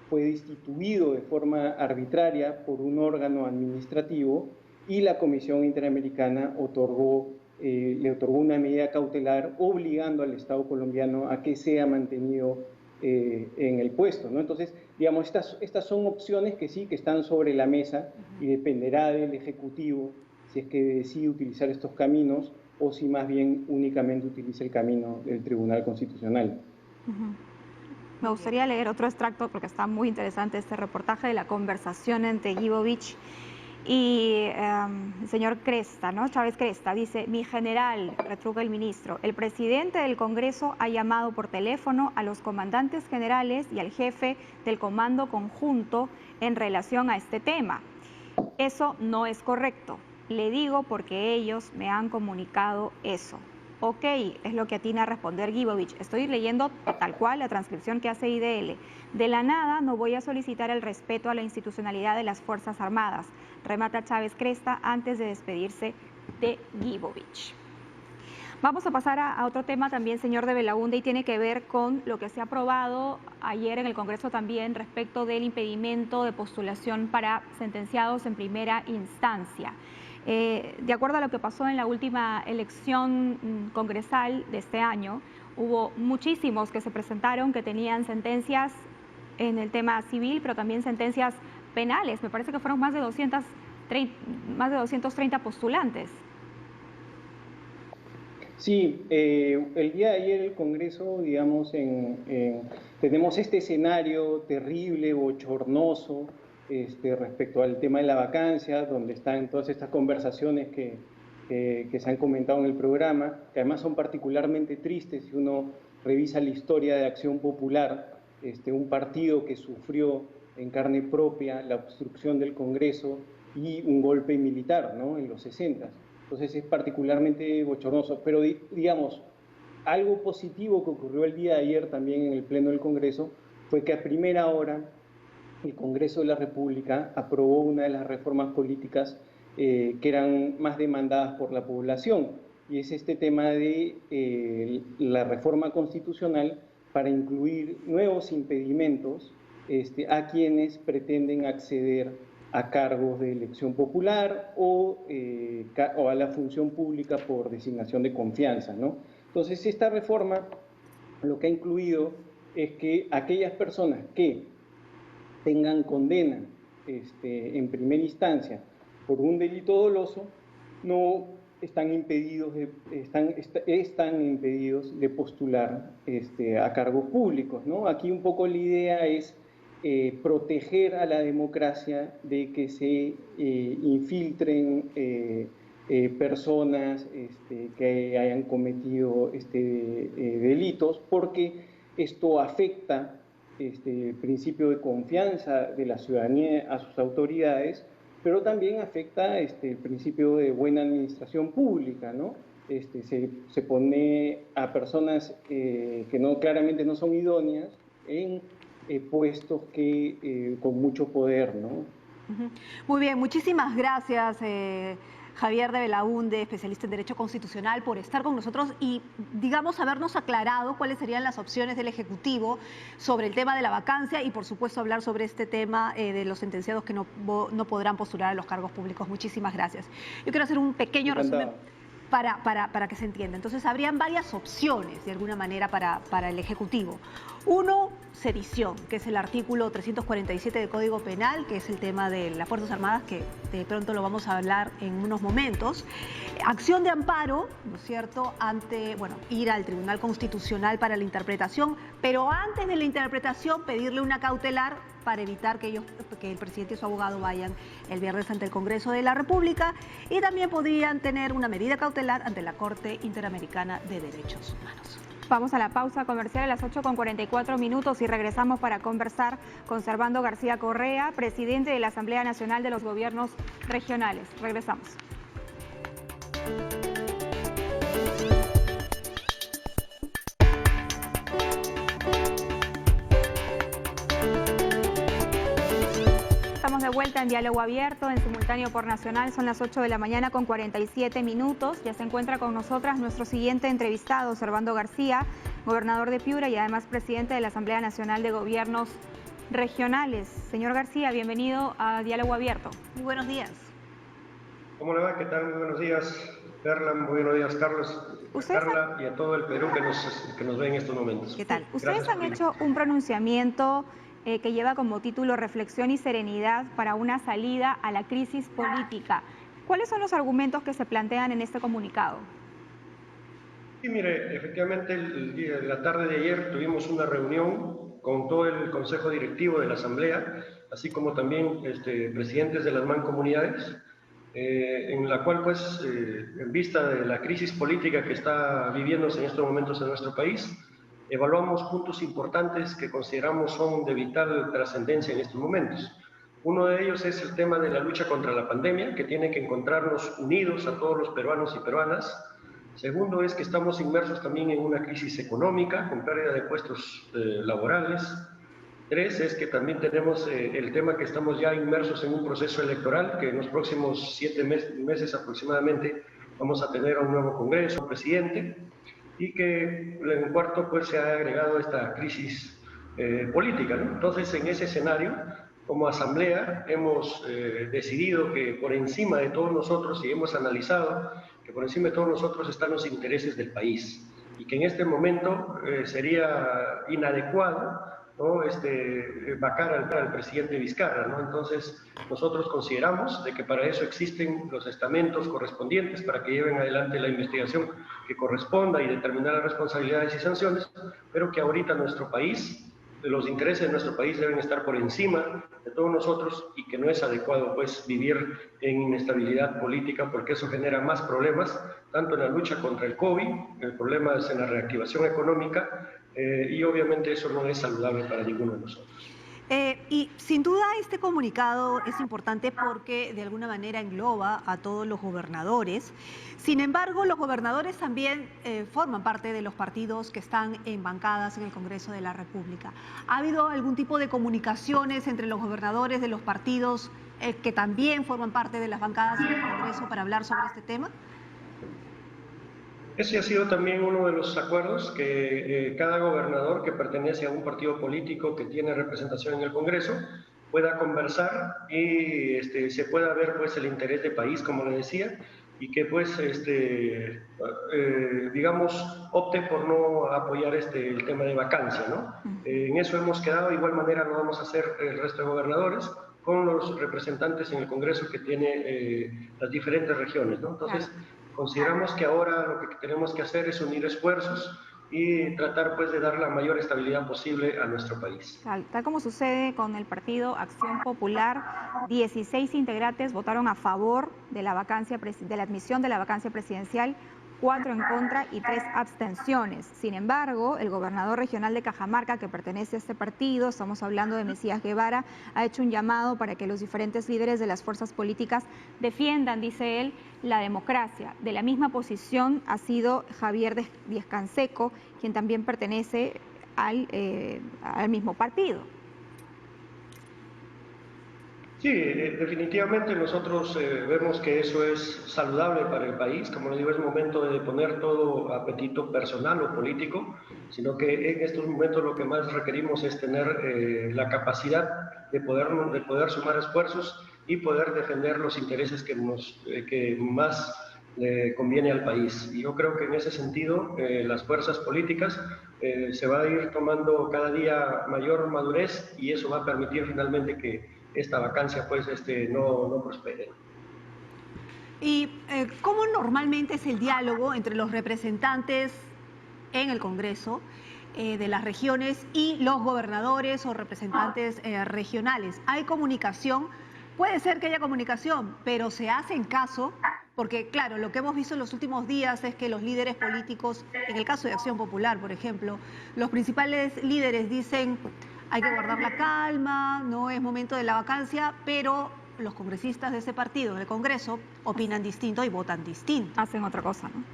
fue destituido de forma arbitraria por un órgano administrativo y la Comisión Interamericana le otorgó una medida cautelar obligando al Estado colombiano a que sea mantenido en el puesto, ¿no? Entonces, digamos, estas son opciones que sí, que están sobre la mesa y dependerá del Ejecutivo si es que decide utilizar estos caminos o si más bien únicamente utiliza el camino del Tribunal Constitucional.
Me gustaría leer otro extracto porque está muy interesante este reportaje de la conversación entre Gibovich y el señor Cresta, ¿no? Chávez Cresta. Dice: mi general, retruca el ministro, el presidente del Congreso ha llamado por teléfono a los comandantes generales y al jefe del Comando Conjunto en relación a este tema. Eso no es correcto. Le digo porque ellos me han comunicado eso. Ok, es lo que atina a responder Gibovich. Estoy leyendo tal cual la transcripción que hace IDL. De la nada no voy a solicitar el respeto a la institucionalidad de las Fuerzas Armadas, remata Chávez Cresta antes de despedirse de Gibovich. Vamos a pasar a otro tema también, señor de Belaunde, y tiene que ver con lo que se ha aprobado ayer en el Congreso también respecto del impedimento de postulación para sentenciados en primera instancia. De acuerdo a lo que pasó en la última elección congresal de este año, hubo muchísimos que se presentaron que tenían sentencias en el tema civil, pero también sentencias penales. Me parece que fueron más de 230 postulantes.
Sí, el día de ayer el Congreso, digamos, tenemos este escenario terrible, bochornoso, respecto al tema de la vacancia, donde están todas estas conversaciones que se han comentado en el programa, que además son particularmente tristes si uno revisa la historia de Acción Popular, un partido que sufrió en carne propia la obstrucción del Congreso y un golpe militar, ¿no?, en los 60. Entonces es particularmente bochornoso, pero digamos, algo positivo que ocurrió el día de ayer también en el Pleno del Congreso fue que a primera hora el Congreso de la República aprobó una de las reformas políticas que eran más demandadas por la población, y es este tema de la reforma constitucional para incluir nuevos impedimentos a quienes pretenden acceder a cargos de elección popular o a la función pública por designación de confianza, ¿no? Entonces, esta reforma lo que ha incluido es que aquellas personas que tengan condena en primera instancia por un delito doloso no están impedidos de postular a cargos públicos, ¿no? Aquí un poco la idea es proteger a la democracia de que se infiltren personas que hayan cometido delitos, porque esto afecta el principio de confianza de la ciudadanía a sus autoridades, pero también afecta el principio de buena administración pública, ¿no? Se pone a personas que claramente no son idóneas en puestos con mucho poder, ¿no?
Muy bien, muchísimas gracias, Javier de Belaunde, especialista en Derecho Constitucional, por estar con nosotros y, digamos, habernos aclarado cuáles serían las opciones del Ejecutivo sobre el tema de la vacancia y, por supuesto, hablar sobre este tema de los sentenciados que no podrán postular a los cargos públicos. Muchísimas gracias. Yo quiero hacer un pequeño resumen para que se entienda. Entonces, habrían varias opciones, de alguna manera, para el Ejecutivo. Uno, sedición, que es el artículo 347 del Código Penal, que es el tema de las Fuerzas Armadas, que de pronto lo vamos a hablar en unos momentos. Acción de amparo, ¿no es cierto?, ir al Tribunal Constitucional para la interpretación, pero antes de la interpretación pedirle una cautelar para evitar que el presidente y su abogado vayan el viernes ante el Congreso de la República, y también podrían tener una medida cautelar ante la Corte Interamericana de Derechos Humanos.
Vamos a la pausa comercial a las 8:44 y regresamos para conversar con Servando García Correa, presidente de la Asamblea Nacional de los Gobiernos Regionales. Regresamos. Estamos de vuelta. vuelta en Diálogo Abierto, en simultáneo por Nacional. Son las 8 de la mañana con 47 minutos. Ya se encuentra con nosotras nuestro siguiente entrevistado, Servando García, gobernador de Piura y además presidente de la Asamblea Nacional de Gobiernos Regionales. Señor García, bienvenido a Diálogo Abierto.
Muy buenos días.
¿Cómo le va? ¿Qué tal? Muy buenos días, Perla. Muy buenos días, Carlos. Carla y a todo el Perú que nos ve en estos momentos.
¿Qué tal? Ustedes han hecho un pronunciamiento que lleva como título Reflexión y Serenidad para una salida a la crisis política. ¿Cuáles son los argumentos que se plantean en este comunicado?
Sí, mire, efectivamente la tarde de ayer tuvimos una reunión con todo el Consejo Directivo de la Asamblea, así como también presidentes de las mancomunidades, en la cual, pues, en vista de la crisis política que está viviéndose en estos momentos en nuestro país, evaluamos puntos importantes que consideramos son de vital trascendencia en estos momentos. Uno de ellos es el tema de la lucha contra la pandemia, que tiene que encontrarnos unidos a todos los peruanos y peruanas. Segundo es que estamos inmersos también en una crisis económica, con pérdida de puestos laborales. Tres es que también tenemos el tema que estamos ya inmersos en un proceso electoral, que en los próximos 7 meses aproximadamente vamos a tener un nuevo Congreso, un presidente. Y que en cuarto, pues, se ha agregado esta crisis política, ¿no? Entonces, en ese escenario, como Asamblea, hemos decidido que por encima de todos nosotros, y hemos analizado que por encima de todos nosotros están los intereses del país, y que en este momento sería inadecuado, ¿no?, vacar al presidente Vizcarra, ¿no? Entonces, nosotros consideramos de que para eso existen los estamentos correspondientes para que lleven adelante la investigación que corresponda y determinar las responsabilidades y sanciones, pero que ahorita nuestro país, los intereses de nuestro país deben estar por encima de todos nosotros y que no es adecuado, pues, vivir en inestabilidad política, porque eso genera más problemas, tanto en la lucha contra el COVID, problemas en la reactivación económica, y obviamente eso no es saludable para ninguno de nosotros.
Y sin duda este comunicado es importante porque de alguna manera engloba a todos los gobernadores. Sin embargo, los gobernadores también forman parte de los partidos que están en bancadas en el Congreso de la República. ¿Ha habido algún tipo de comunicaciones entre los gobernadores de los partidos que también forman parte de las bancadas en el Congreso para hablar sobre este tema?
Ese ha sido también uno de los acuerdos, que cada gobernador que pertenece a un partido político que tiene representación en el Congreso pueda conversar y se pueda ver, pues, el interés del país, como le decía, y que, pues, digamos, opte por no apoyar el tema de vacancia, ¿no? En eso hemos quedado. De igual manera lo vamos a hacer el resto de gobernadores con los representantes en el Congreso que tiene las diferentes regiones, ¿no? Entonces, consideramos que ahora lo que tenemos que hacer es unir esfuerzos y tratar, pues, de dar la mayor estabilidad posible a nuestro país.
Tal como sucede con el partido Acción Popular, 16 integrantes votaron a favor de la admisión de la vacancia presidencial, 4 en contra y 3 abstenciones. Sin embargo, el gobernador regional de Cajamarca, que pertenece a este partido, estamos hablando de Mesías Guevara, ha hecho un llamado para que los diferentes líderes de las fuerzas políticas defiendan, dice él, la democracia. De la misma posición ha sido Javier Díaz Canseco, quien también pertenece al mismo partido.
Sí, definitivamente nosotros vemos que eso es saludable para el país. Como le digo, es momento de poner todo apetito personal o político, sino que en estos momentos lo que más requerimos es tener la capacidad de poder sumar esfuerzos y poder defender los intereses que más le conviene al país. Y yo creo que en ese sentido las fuerzas políticas se va a ir tomando cada día mayor madurez, y eso va a permitir finalmente que esta vacancia, pues, no prospere.
¿Y cómo normalmente es el diálogo entre los representantes en el Congreso de las regiones y los gobernadores o representantes regionales? ¿Hay comunicación? Puede ser que haya comunicación, pero ¿se hacen caso? Porque, claro, lo que hemos visto en los últimos días es que los líderes políticos, en el caso de Acción Popular, por ejemplo, los principales líderes dicen: hay que guardar la calma, no es momento de la vacancia, pero los congresistas de ese partido en el Congreso opinan distinto y votan distinto.
Hacen otra cosa, ¿no?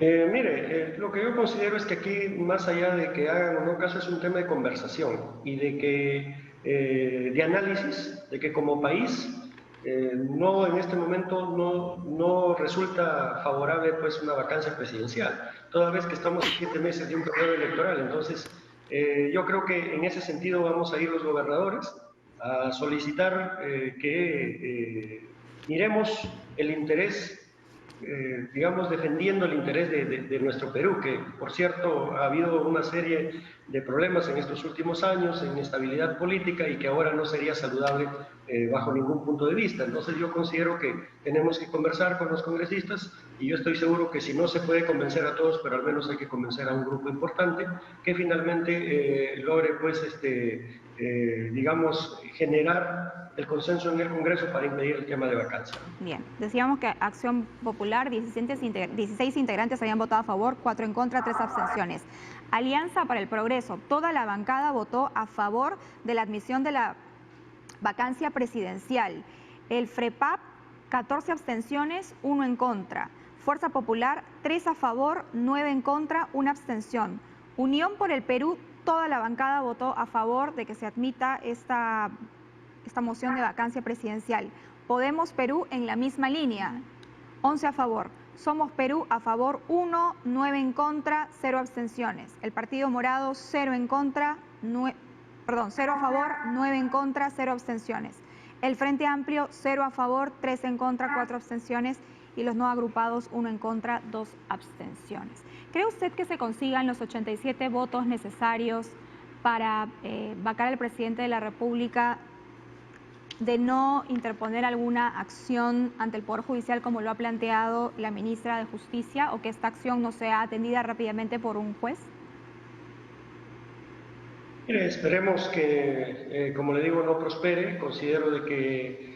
Mire, lo que yo considero es que aquí, más allá de que hagan o no caso, es un tema de conversación y de que de análisis de que como país no en este momento no resulta favorable pues una vacancia presidencial, toda vez que estamos a 7 meses de un periodo electoral. Entonces, yo creo que en ese sentido vamos a ir los gobernadores a solicitar que miremos el interés, digamos, defendiendo el interés de nuestro Perú, que por cierto ha habido una serie de problemas en estos últimos años, en inestabilidad política, y que ahora no sería saludable bajo ningún punto de vista. Entonces yo considero que tenemos que conversar con los congresistas, y yo estoy seguro que si no se puede convencer a todos, pero al menos hay que convencer a un grupo importante que finalmente logre pues digamos, generar el consenso en el Congreso para impedir el tema de vacancia.
Bien, decíamos que Acción Popular, 16 integrantes habían votado a favor, 4 en contra, 3 abstenciones. Alianza para el Progreso, toda la bancada votó a favor de la admisión de la vacancia presidencial. El FREPAP, 14 abstenciones, 1 en contra. Fuerza Popular, 3 a favor, 9 en contra, 1 abstención. Unión por el Perú, toda la bancada votó a favor de que se admita esta moción de vacancia presidencial. Podemos Perú en la misma línea, 11 a favor. Somos Perú a favor 1, 9 en contra, 0 abstenciones. El Partido Morado 0 en contra, 0 a favor, 9 en contra, 0 abstenciones. El Frente Amplio 0 a favor, 3 en contra, 4 abstenciones. Y los no agrupados 1 en contra, 2 abstenciones. ¿Cree usted que se consigan los 87 votos necesarios para vacar al presidente de la República de no interponer alguna acción ante el Poder Judicial como lo ha planteado la ministra de Justicia, o que esta acción no sea atendida rápidamente por un juez?
Mire, esperemos que, como le digo, no prospere. Considero de que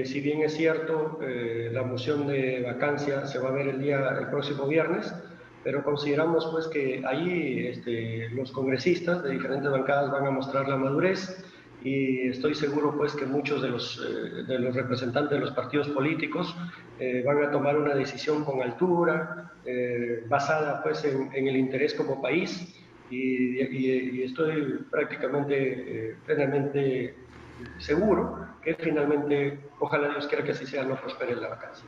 si bien es cierto, la moción de vacancia se va a ver el próximo viernes, pero consideramos pues que ahí los congresistas de diferentes bancadas van a mostrar la madurez, y estoy seguro pues que muchos de los representantes de los partidos políticos van a tomar una decisión con altura, basada pues en el interés como país, y estoy prácticamente plenamente seguro que finalmente, ojalá Dios quiera que así sea, no prospere la vacancia.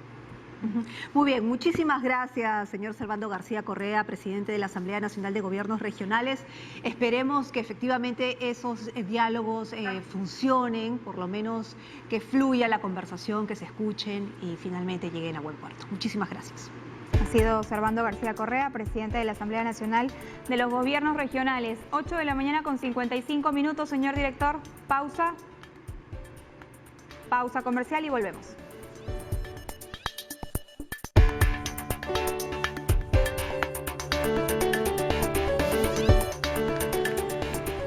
Muy bien, muchísimas gracias, señor Servando García Correa, presidente de la Asamblea Nacional de Gobiernos Regionales. Esperemos que efectivamente esos diálogos funcionen, por lo menos que fluya la conversación, que se escuchen y finalmente lleguen a buen puerto. Muchísimas gracias.
Ha sido Servando García Correa, presidente de la Asamblea Nacional de los Gobiernos Regionales. 8 de la mañana con 55 minutos, señor director. Pausa. Pausa comercial y volvemos.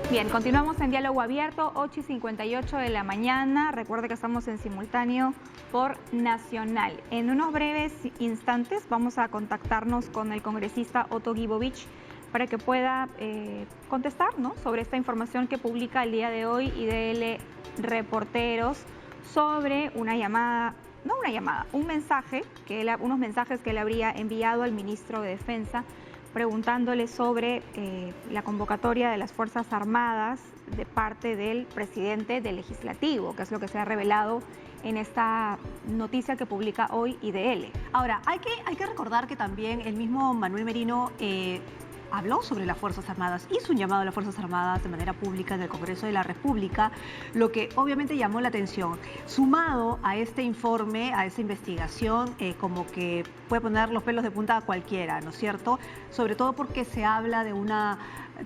Bien, continuamos en Diálogo Abierto, 8 y 58 de la mañana. Recuerde que estamos en simultáneo por Nacional. En unos breves instantes vamos a contactarnos con el congresista Otto Guibovich para que pueda contestarnos sobre esta información que publica el día de hoy IDL Reporteros sobre unos mensajes que le habría enviado al ministro de Defensa, preguntándole sobre la convocatoria de las Fuerzas Armadas de parte del presidente del Legislativo, que es lo que se ha revelado en esta noticia que publica hoy IDL.
Ahora, hay que recordar que también el mismo Manuel Merino habló sobre las Fuerzas Armadas, hizo un llamado a las Fuerzas Armadas de manera pública en el Congreso de la República, lo que obviamente llamó la atención. Sumado a este informe, a esta investigación, como que puede poner los pelos de punta a cualquiera, ¿no es cierto? Sobre todo porque se habla de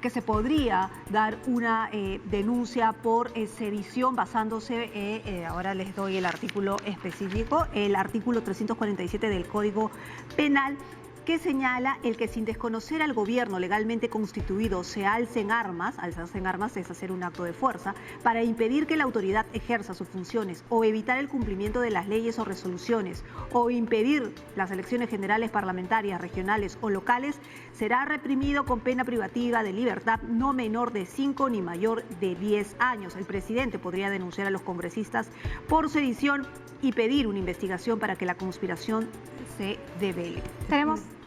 que se podría dar una denuncia por sedición basándose, ahora les doy el artículo específico, el artículo 347 del Código Penal, que señala el que sin desconocer al gobierno legalmente constituido se alce en armas, alzarse en armas es hacer un acto de fuerza, para impedir que la autoridad ejerza sus funciones o evitar el cumplimiento de las leyes o resoluciones o impedir las elecciones generales parlamentarias, regionales o locales, será reprimido con pena privativa de libertad no menor de 5 ni mayor de 10 años. El presidente podría denunciar a los congresistas por sedición y pedir una investigación para que la conspiración se devele.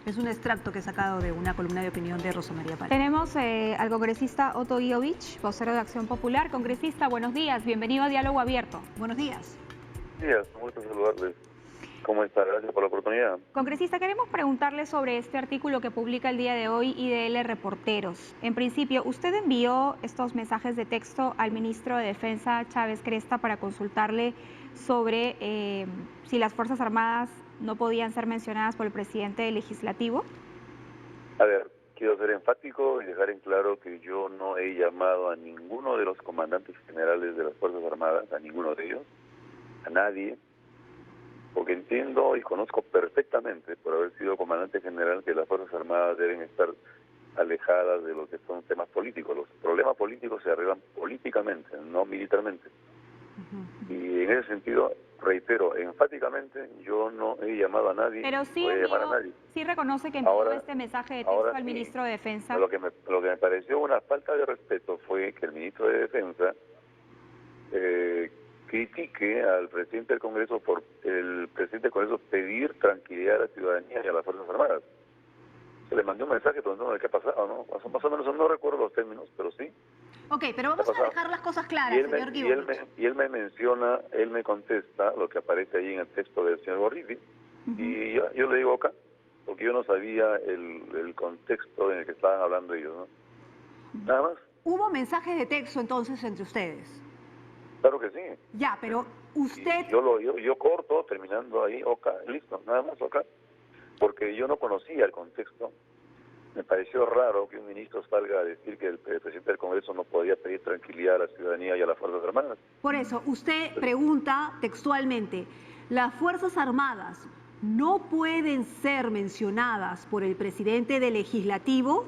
Es un extracto que he sacado de una columna de opinión de Rosa María Pala.
Tenemos al congresista Otto Iovich, vocero de Acción Popular. Congresista, buenos días, bienvenido a Diálogo Abierto.
Buenos días.
Buenos días, un gusto saludarles. ¿Cómo está? Gracias por la oportunidad.
Congresista, queremos preguntarle sobre este artículo que publica el día de hoy IDL Reporteros. En principio, ¿usted envió estos mensajes de texto al ministro de Defensa, Chávez Cresta, para consultarle sobre si las Fuerzas Armadas no podían ser mencionadas por el presidente del Legislativo?
A ver, quiero ser enfático y dejar en claro que yo no he llamado a ninguno de los comandantes generales de las Fuerzas Armadas, a ninguno de ellos, a nadie, porque entiendo y conozco perfectamente, por haber sido comandante general, que las Fuerzas Armadas deben estar alejadas de lo que son temas políticos. Los problemas políticos se arreglan políticamente, no militarmente. Y en ese sentido, reitero, enfáticamente, yo no he llamado a nadie.
Pero sí,
no he llamado a nadie.
Sí reconoce que envió este mensaje de texto al ministro de Defensa.
Lo que me pareció una falta de respeto fue que el ministro de Defensa critique al presidente del Congreso por el presidente del Congreso pedir tranquilidad a la ciudadanía y a las Fuerzas Armadas. Se le mandó un mensaje preguntándole qué ha pasado, ¿no? Más o menos no recuerdo los términos, pero sí.
Ok, pero vamos a dejar las cosas claras, señor Guibovich.
Y él me menciona, él me contesta lo que aparece ahí en el texto del señor Borriti, y yo le digo acá, porque yo no sabía el contexto en el que estaban hablando ellos, ¿no? Nada más.
¿Hubo mensajes de texto entonces entre ustedes?
Claro que sí.
Ya, pero usted...
Yo corto, terminando ahí, listo, nada más acá. Porque yo no conocía el contexto. Me pareció raro que un ministro salga a decir que el presidente del Congreso no podía pedir tranquilidad a la ciudadanía y a las Fuerzas Armadas.
Por eso, usted pregunta textualmente, ¿las Fuerzas Armadas no pueden ser mencionadas por el presidente del Legislativo?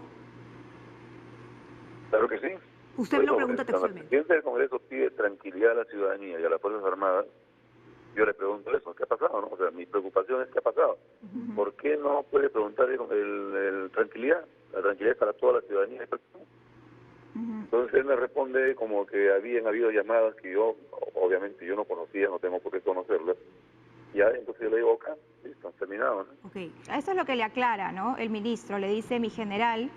Claro que sí.
Usted me lo pregunta textualmente.
Cuando el presidente del Congreso pide tranquilidad a la ciudadanía y a las Fuerzas Armadas, yo le pregunto eso, ¿qué ha pasado? ¿No? O sea, mi preocupación es ¿qué ha pasado? ¿Por qué no puede preguntar el tranquilidad? La tranquilidad para toda la ciudadanía. Entonces él me responde como que habían habido llamadas que yo, obviamente yo no conocía, no tengo por qué conocerlas. Ya, entonces yo le digo, acá, listo, terminado, ¿no?
Eso es lo que le aclara, ¿no? El ministro le dice, mi general,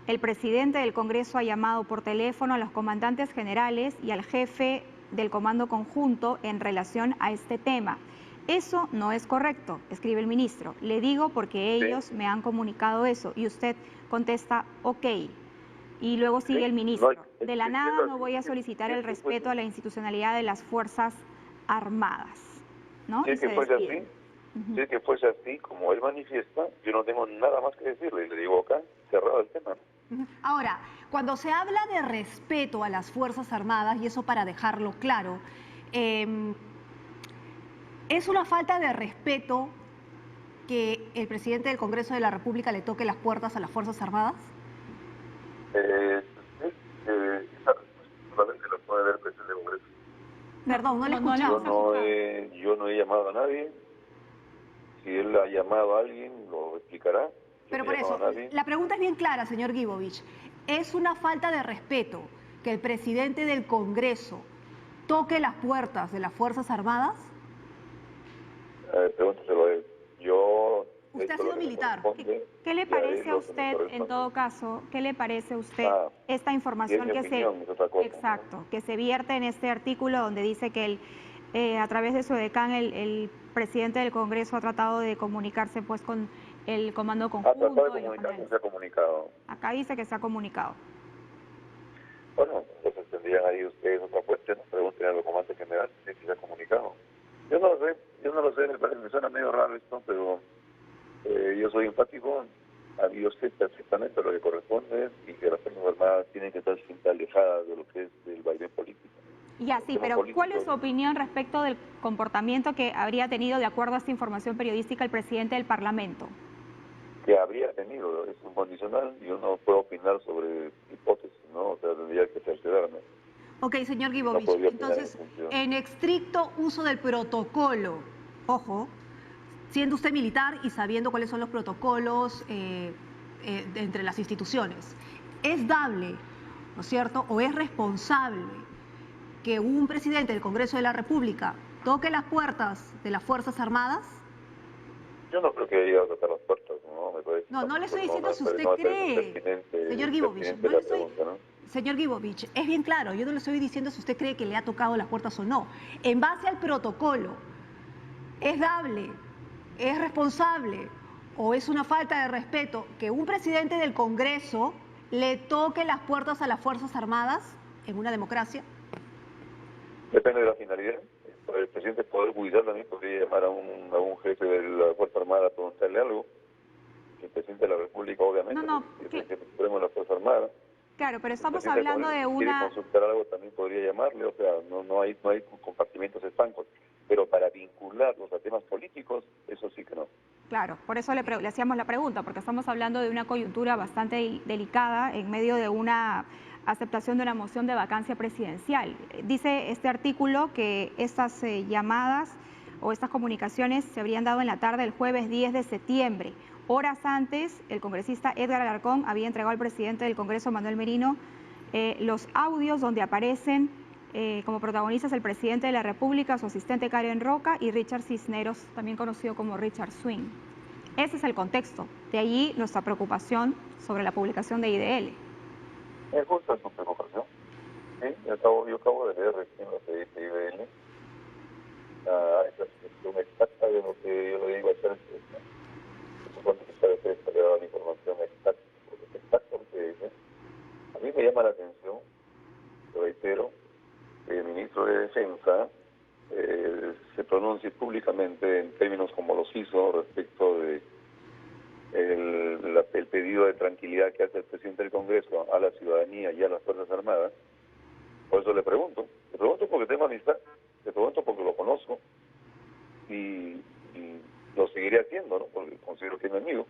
el presidente del Congreso ha llamado por teléfono a los comandantes generales y al jefe del Comando Conjunto en relación a este tema. Eso no es correcto, escribe el ministro. Le digo porque ellos me han comunicado eso. Y usted contesta, ok. Y luego sigue el ministro. De la nada no voy a solicitar el respeto a la institucionalidad de las Fuerzas Armadas. ¿No?
Si es que fuese así, si es que fuese así, como él manifiesta, yo no tengo nada más que decirle. Le digo acá, cerrado el tema.
Ahora, cuando se habla de respeto a las Fuerzas Armadas, y eso para dejarlo claro, ¿es una falta de respeto que el presidente del Congreso de la República le toque las puertas a las Fuerzas Armadas?
Esa solamente lo puede ver el presidente del Congreso.
Perdón, no le escuché.
Yo no he llamado a nadie. Si él ha llamado a alguien, lo explicará.
Pero por eso, la pregunta es bien clara, señor Guibovich. ¿Es una falta de respeto que el presidente del Congreso toque las puertas de las Fuerzas Armadas?
Pregúnteselo a él.
Usted ha sido militar.
¿Qué le parece a usted, en todo caso, qué le parece a usted esta información que se vierte en este artículo donde dice que a través de su decán el presidente del Congreso ha tratado de comunicarse pues con el Comando Conjunto?
Se ha comunicado.
Acá dice que se ha comunicado.
Bueno, entonces tendrían ahí ustedes otra cuestión, pregunten al comandante general si se ha comunicado. Yo no lo sé, me suena medio raro esto, pero yo soy enfático, yo sé perfectamente lo que corresponde y que las Fuerzas Armadas tienen que estar siempre alejadas de lo que es el vaivén político.
Y así, pero ¿cuál es su opinión respecto del comportamiento que habría tenido, de acuerdo a esta información periodística, el presidente del Parlamento?
Que habría tenido, es un condicional, yo no puedo opinar sobre hipótesis, ¿no? O sea, tendría que cerciorarme.
Ok, señor Guibovich, entonces, en estricto uso del protocolo, ojo, siendo usted militar y sabiendo cuáles son los protocolos entre las instituciones, ¿es dable, ¿no es cierto?, o es responsable que un presidente del Congreso de la República toque las puertas de las Fuerzas Armadas?
Yo no creo que haya llegado a tocar las puertas, ¿no? Me parece
No le estoy diciendo si usted
no
cree, señor Guibovich, señor Guibovich, es bien claro, yo no le estoy diciendo si usted cree que le ha tocado las puertas o no. En base al protocolo, ¿es dable, es responsable o es una falta de respeto que un presidente del Congreso le toque las puertas a las Fuerzas Armadas en una democracia?
Depende de la finalidad. El presidente del Poder Judicial también podría llamar a un jefe de la Fuerza Armada a preguntarle algo. El presidente de la República, obviamente, el presidente supremo de la Fuerza Armada.
Claro, pero estamos hablando de
una... Si quiere consultar algo también podría llamarle, o sea, no hay compartimentos estancos. Pero para vincularlos a temas políticos, eso sí que no.
Claro, por eso le hacíamos la pregunta, porque estamos hablando de una coyuntura bastante delicada en medio de una aceptación de una moción de vacancia presidencial. Dice este artículo que estas llamadas o estas comunicaciones se habrían dado en la tarde del jueves 10 de septiembre. Horas antes, el congresista Edgar Alarcón había entregado al presidente del Congreso, Manuel Merino, los audios donde aparecen como protagonistas el presidente de la República, su asistente Karen Roca y Richard Cisneros, también conocido como Richard Swing. Ese es el contexto. De allí nuestra preocupación sobre la publicación de IDL.
Me gusta su preocupación. Sí, yo acabo de leer recién lo que dice IDL. Esa expresión exacta de lo que yo le digo a hacer. Supongo que sabe que le ha dado la información exacta. Porque es exacto lo que dice. A mí me llama la atención, lo reitero, que el ministro de Defensa se pronuncie públicamente en términos como los hizo respecto de el pedido de tranquilidad que hace el presidente del Congreso a la ciudadanía y a las Fuerzas Armadas. Por eso le pregunto porque tengo amistad, le pregunto porque lo conozco y lo seguiré haciendo, ¿no? Porque considero que es mi amigo.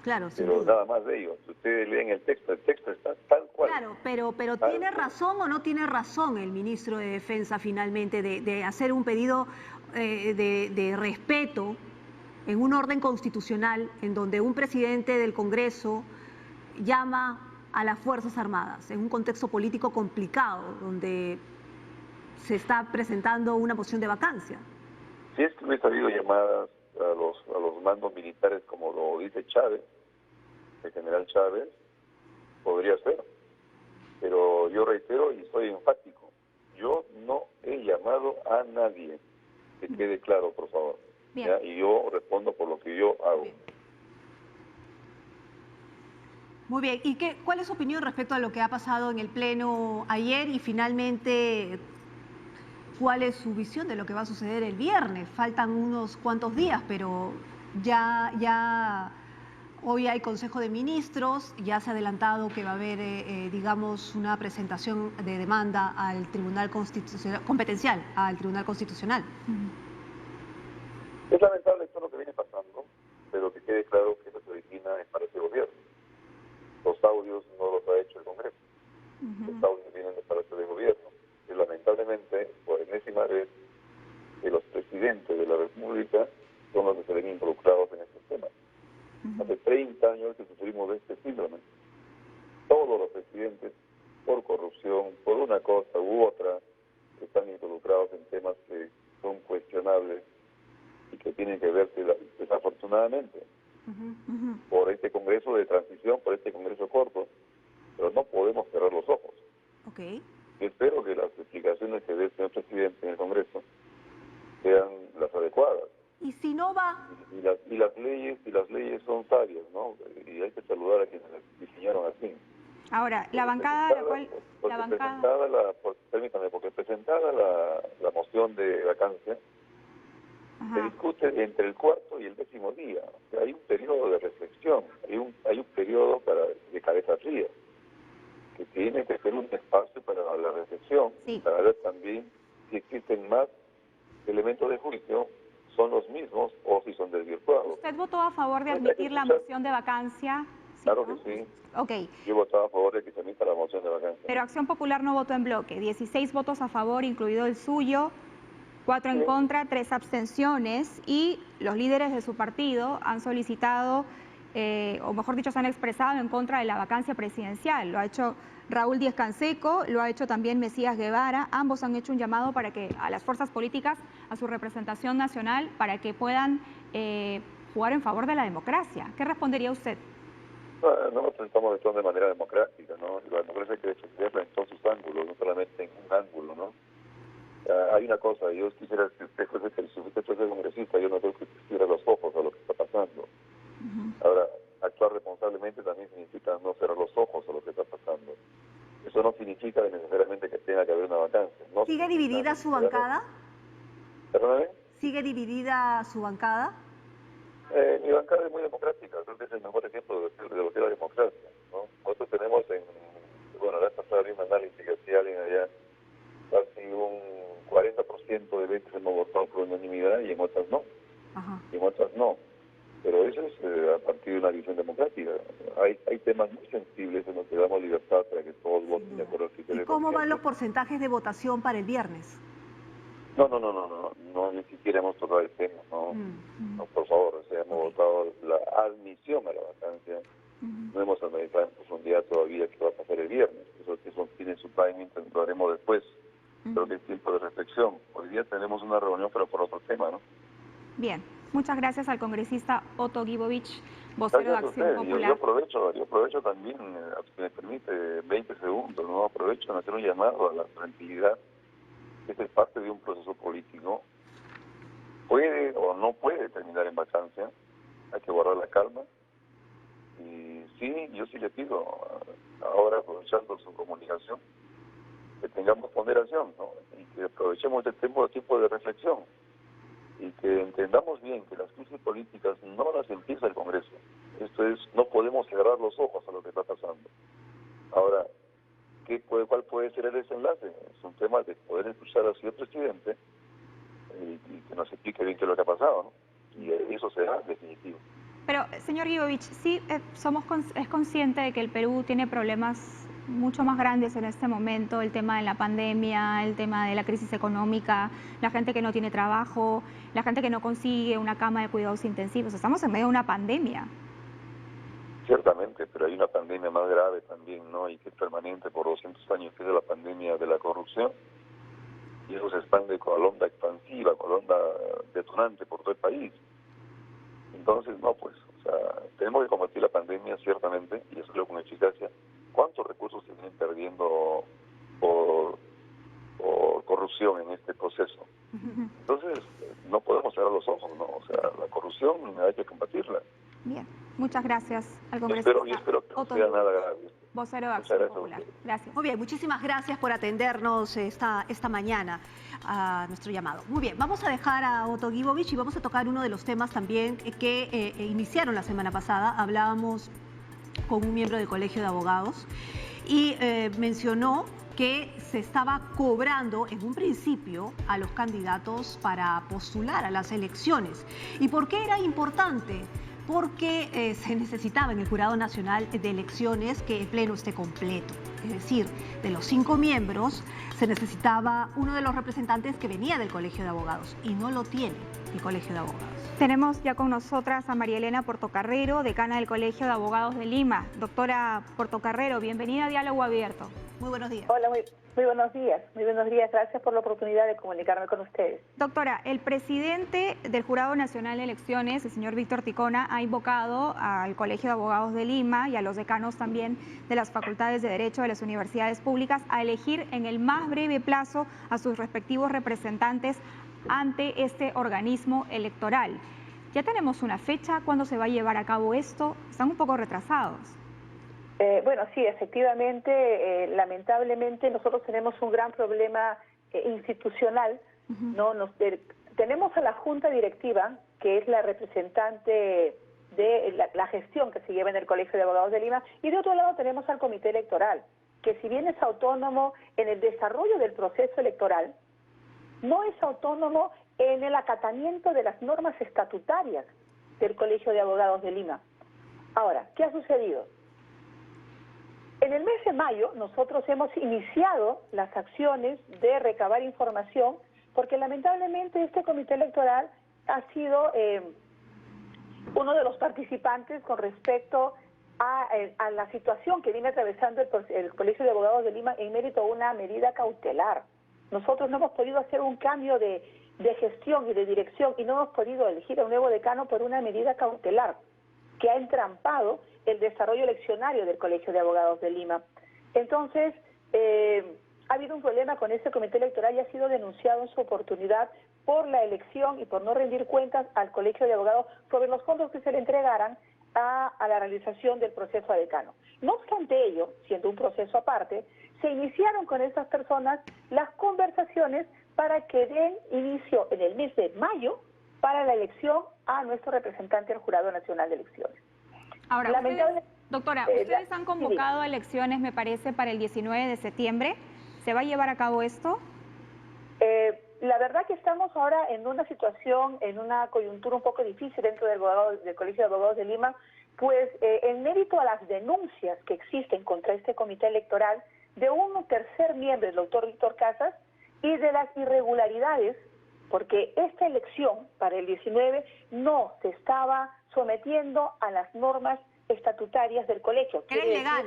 Claro,
pero nada más de ello. Si ustedes leen el texto está tal cual.
Claro, pero ¿tiene razón o no tiene razón el ministro de Defensa finalmente de hacer un pedido de respeto en un orden constitucional en donde un presidente del Congreso llama a las Fuerzas Armadas en un contexto político complicado donde se está presentando una moción de vacancia?
Si es que hubiese habido llamadas a los mandos militares, como lo dice Chávez, el general Chávez, podría ser. Pero yo reitero y soy enfático, yo no he llamado a nadie, que quede claro, por favor. ¿Ya? Y yo respondo por lo que yo hago.
Bien. Muy bien, ¿y cuál es su opinión respecto a lo que ha pasado en el Pleno ayer y finalmente cuál es su visión de lo que va a suceder el viernes? Faltan unos cuantos días, pero ya hoy hay Consejo de Ministros, ya se ha adelantado que va a haber, digamos, una presentación de demanda al Tribunal Constitucional, competencial, al Tribunal Constitucional.
Es lamentable todo lo que viene pasando, pero que quede claro que eso se origina en parte del gobierno. Los audios no los ha hecho el Congreso. Los audios vienen de parte del gobierno. Y lamentablemente, por enésima vez, que los presidentes de la República son los que se ven involucrados en estos temas. Hace 30 años que sufrimos de este síndrome. Todos los presidentes, por corrupción, por una cosa u otra, están involucrados en temas que son cuestionables y que tienen que verse desafortunadamente por este Congreso de transición, por este Congreso corto, pero no podemos cerrar los ojos.
Okay.
Yo espero que las explicaciones que dé el señor presidente en el Congreso sean las adecuadas.
¿Y si no va?
Y las leyes son sabias, ¿no? Y hay que saludar a quienes las diseñaron así.
Ahora, la bancada,
porque presentada la moción de vacancia, se discute entre el cuarto y el 10º día. O sea, hay un periodo de reflexión, hay un periodo de cabeza fría, que tiene que ser un espacio para la reflexión, para ver también si existen más elementos de juicio, son los mismos o si son desvirtuados.
¿Usted votó a favor de admitir la moción de vacancia? ¿Sí,
claro
no?
Que sí.
Okay.
Yo votaba a favor de que se admita la moción de vacancia.
Pero Acción Popular no votó en bloque. 16 votos a favor, incluido el suyo, 4 en contra, 3 abstenciones, y los líderes de su partido han solicitado, o mejor dicho, se han expresado en contra de la vacancia presidencial. Lo ha hecho Raúl Díaz Canseco, lo ha hecho también Mesías Guevara. Ambos han hecho un llamado para que a las fuerzas políticas, a su representación nacional, para que puedan jugar en favor de la democracia. ¿Qué respondería usted?
Nosotros estamos actuando de manera democrática, ¿no? La democracia hay que defenderla en todos sus ángulos, no solamente en un ángulo, ¿no? Hay una cosa, yo quisiera que usted fuese congresista, yo no creo que usted cierre los ojos a lo que está pasando. Ahora, actuar responsablemente también significa no cerrar los ojos a lo que está pasando. Eso no significa necesariamente que tenga que haber una vacancia. No.
¿Sigue dividida su bancada?
¿Perdóname?
¿Sigue dividida su bancada?
Mi bancada es muy democrática, creo que es el mejor ejemplo de lo que es la democracia, ¿no? Nosotros tenemos la vez pasada vi un análisis que hacía alguien allá, casi un 40% de veces hemos votado por unanimidad y en otras no. Y en otras no. Pero eso es a partir de una visión democrática. Hay temas muy sensibles en los que damos libertad para que todos voten de acuerdo al criterio.
¿Y cómo van los porcentajes de votación para el viernes?
No, ni siquiera hemos tocado el tema, no, por favor, hemos votado la admisión a la vacancia, no hemos analizado en profundidad todavía qué va a pasar el viernes, eso tiene su timing, lo haremos después, creo que es tiempo de reflexión. Hoy día tenemos una reunión, pero por otro tema, ¿no?
Bien, muchas gracias al congresista Otto Guibovich, vocero de Acción Popular.
Yo aprovecho también, si me permite, 20 segundos, ¿no? Aprovecho en hacer un llamado a la tranquilidad. Este es parte de un proceso político, puede o no puede terminar en vacancia, hay que guardar la calma, y sí, yo sí le pido, ahora aprovechando su comunicación, que tengamos ponderación, ¿no? Y que aprovechemos este tiempo de reflexión, y que entendamos bien que las crisis políticas no las empieza el Congreso, esto es, no podemos cerrar los ojos a lo que está pasando. Ahora, ¿cuál puede ser el desenlace? Es un tema de poder escuchar al señor presidente y que nos explique bien qué es lo que ha pasado, ¿no? Y eso será definitivo.
Pero, señor Guibovich, sí es consciente de que el Perú tiene problemas mucho más grandes en este momento, el tema de la pandemia, el tema de la crisis económica, la gente que no tiene trabajo, la gente que no consigue una cama de cuidados intensivos. Estamos en medio de una pandemia.
Ciertamente, pero hay una pandemia más grave también, ¿no? Y que es permanente por 200 años, que es la pandemia de la corrupción. Y eso se expande con la onda expansiva, con la onda detonante por todo el país. Entonces, tenemos que combatir la pandemia, ciertamente, y hacerlo con eficacia. ¿Cuántos recursos se vienen perdiendo por corrupción en este proceso? Entonces, no podemos cerrar los ojos, ¿no? La corrupción hay que combatirla.
Bien, muchas gracias al congresista.
Yo espero que no sea nada grave.
Vocero de Acción Popular. Gracias.
Muy bien, muchísimas gracias por atendernos esta mañana a nuestro llamado. Muy bien, vamos a dejar a Otto Guibovich y vamos a tocar uno de los temas también que iniciaron la semana pasada. Hablábamos con un miembro del Colegio de Abogados y mencionó que se estaba cobrando en un principio a los candidatos para postular a las elecciones. ¿Y por qué era importante? Porque se necesitaba en el Jurado Nacional de Elecciones que el Pleno esté completo. Es decir, de los 5 miembros se necesitaba uno de los representantes que venía del Colegio de Abogados y no lo tiene el Colegio de Abogados.
Tenemos ya con nosotras a María Elena Portocarrero, decana del Colegio de Abogados de Lima. Doctora Portocarrero, bienvenida a Diálogo Abierto.
Muy buenos días.
Hola, muy buenos días. Muy buenos días. Gracias por la oportunidad de comunicarme con ustedes.
Doctora, el presidente del Jurado Nacional de Elecciones, el señor Víctor Ticona, ha invocado al Colegio de Abogados de Lima y a los decanos también de las facultades de Derecho de las universidades públicas a elegir en el más breve plazo a sus respectivos representantes ante este organismo electoral. ¿Ya tenemos una fecha? ¿Cuándo se va a llevar a cabo esto? Están un poco retrasados.
Bueno, sí, efectivamente, lamentablemente nosotros tenemos un gran problema institucional, ¿no? Tenemos a la Junta Directiva, que es la representante de la gestión que se lleva en el Colegio de Abogados de Lima, y de otro lado tenemos al Comité Electoral, que si bien es autónomo en el desarrollo del proceso electoral, no es autónomo en el acatamiento de las normas estatutarias del Colegio de Abogados de Lima. Ahora, ¿qué ha sucedido? En el mes de mayo nosotros hemos iniciado las acciones de recabar información porque lamentablemente este comité electoral ha sido uno de los participantes con respecto a la situación que viene atravesando el Colegio de Abogados de Lima en mérito a una medida cautelar. Nosotros no hemos podido hacer un cambio de de gestión y de dirección y no hemos podido elegir a un nuevo decano por una medida cautelar que ha entrampado el desarrollo eleccionario del Colegio de Abogados de Lima. Entonces, ha habido un problema con este comité electoral y ha sido denunciado en su oportunidad por la elección y por no rendir cuentas al Colegio de Abogados sobre los fondos que se le entregaran a la realización del proceso a decano. No obstante ello, siendo un proceso aparte, se iniciaron con estas personas las conversaciones para que den inicio en el mes de mayo para la elección a nuestro representante al Jurado Nacional de Elecciones.
Ahora, doctora, ustedes han convocado elecciones, me parece, para el 19 de septiembre. ¿Se va a llevar a cabo esto?
La verdad que estamos ahora en una situación, en una coyuntura un poco difícil dentro del Colegio de Abogados de Lima, pues en mérito a las denuncias que existen contra este comité electoral de un tercer miembro, el doctor Víctor Casas, y de las irregularidades, porque esta elección para el 19 no se estaba sometiendo a las normas estatutarias del colegio.
¿Era ilegal?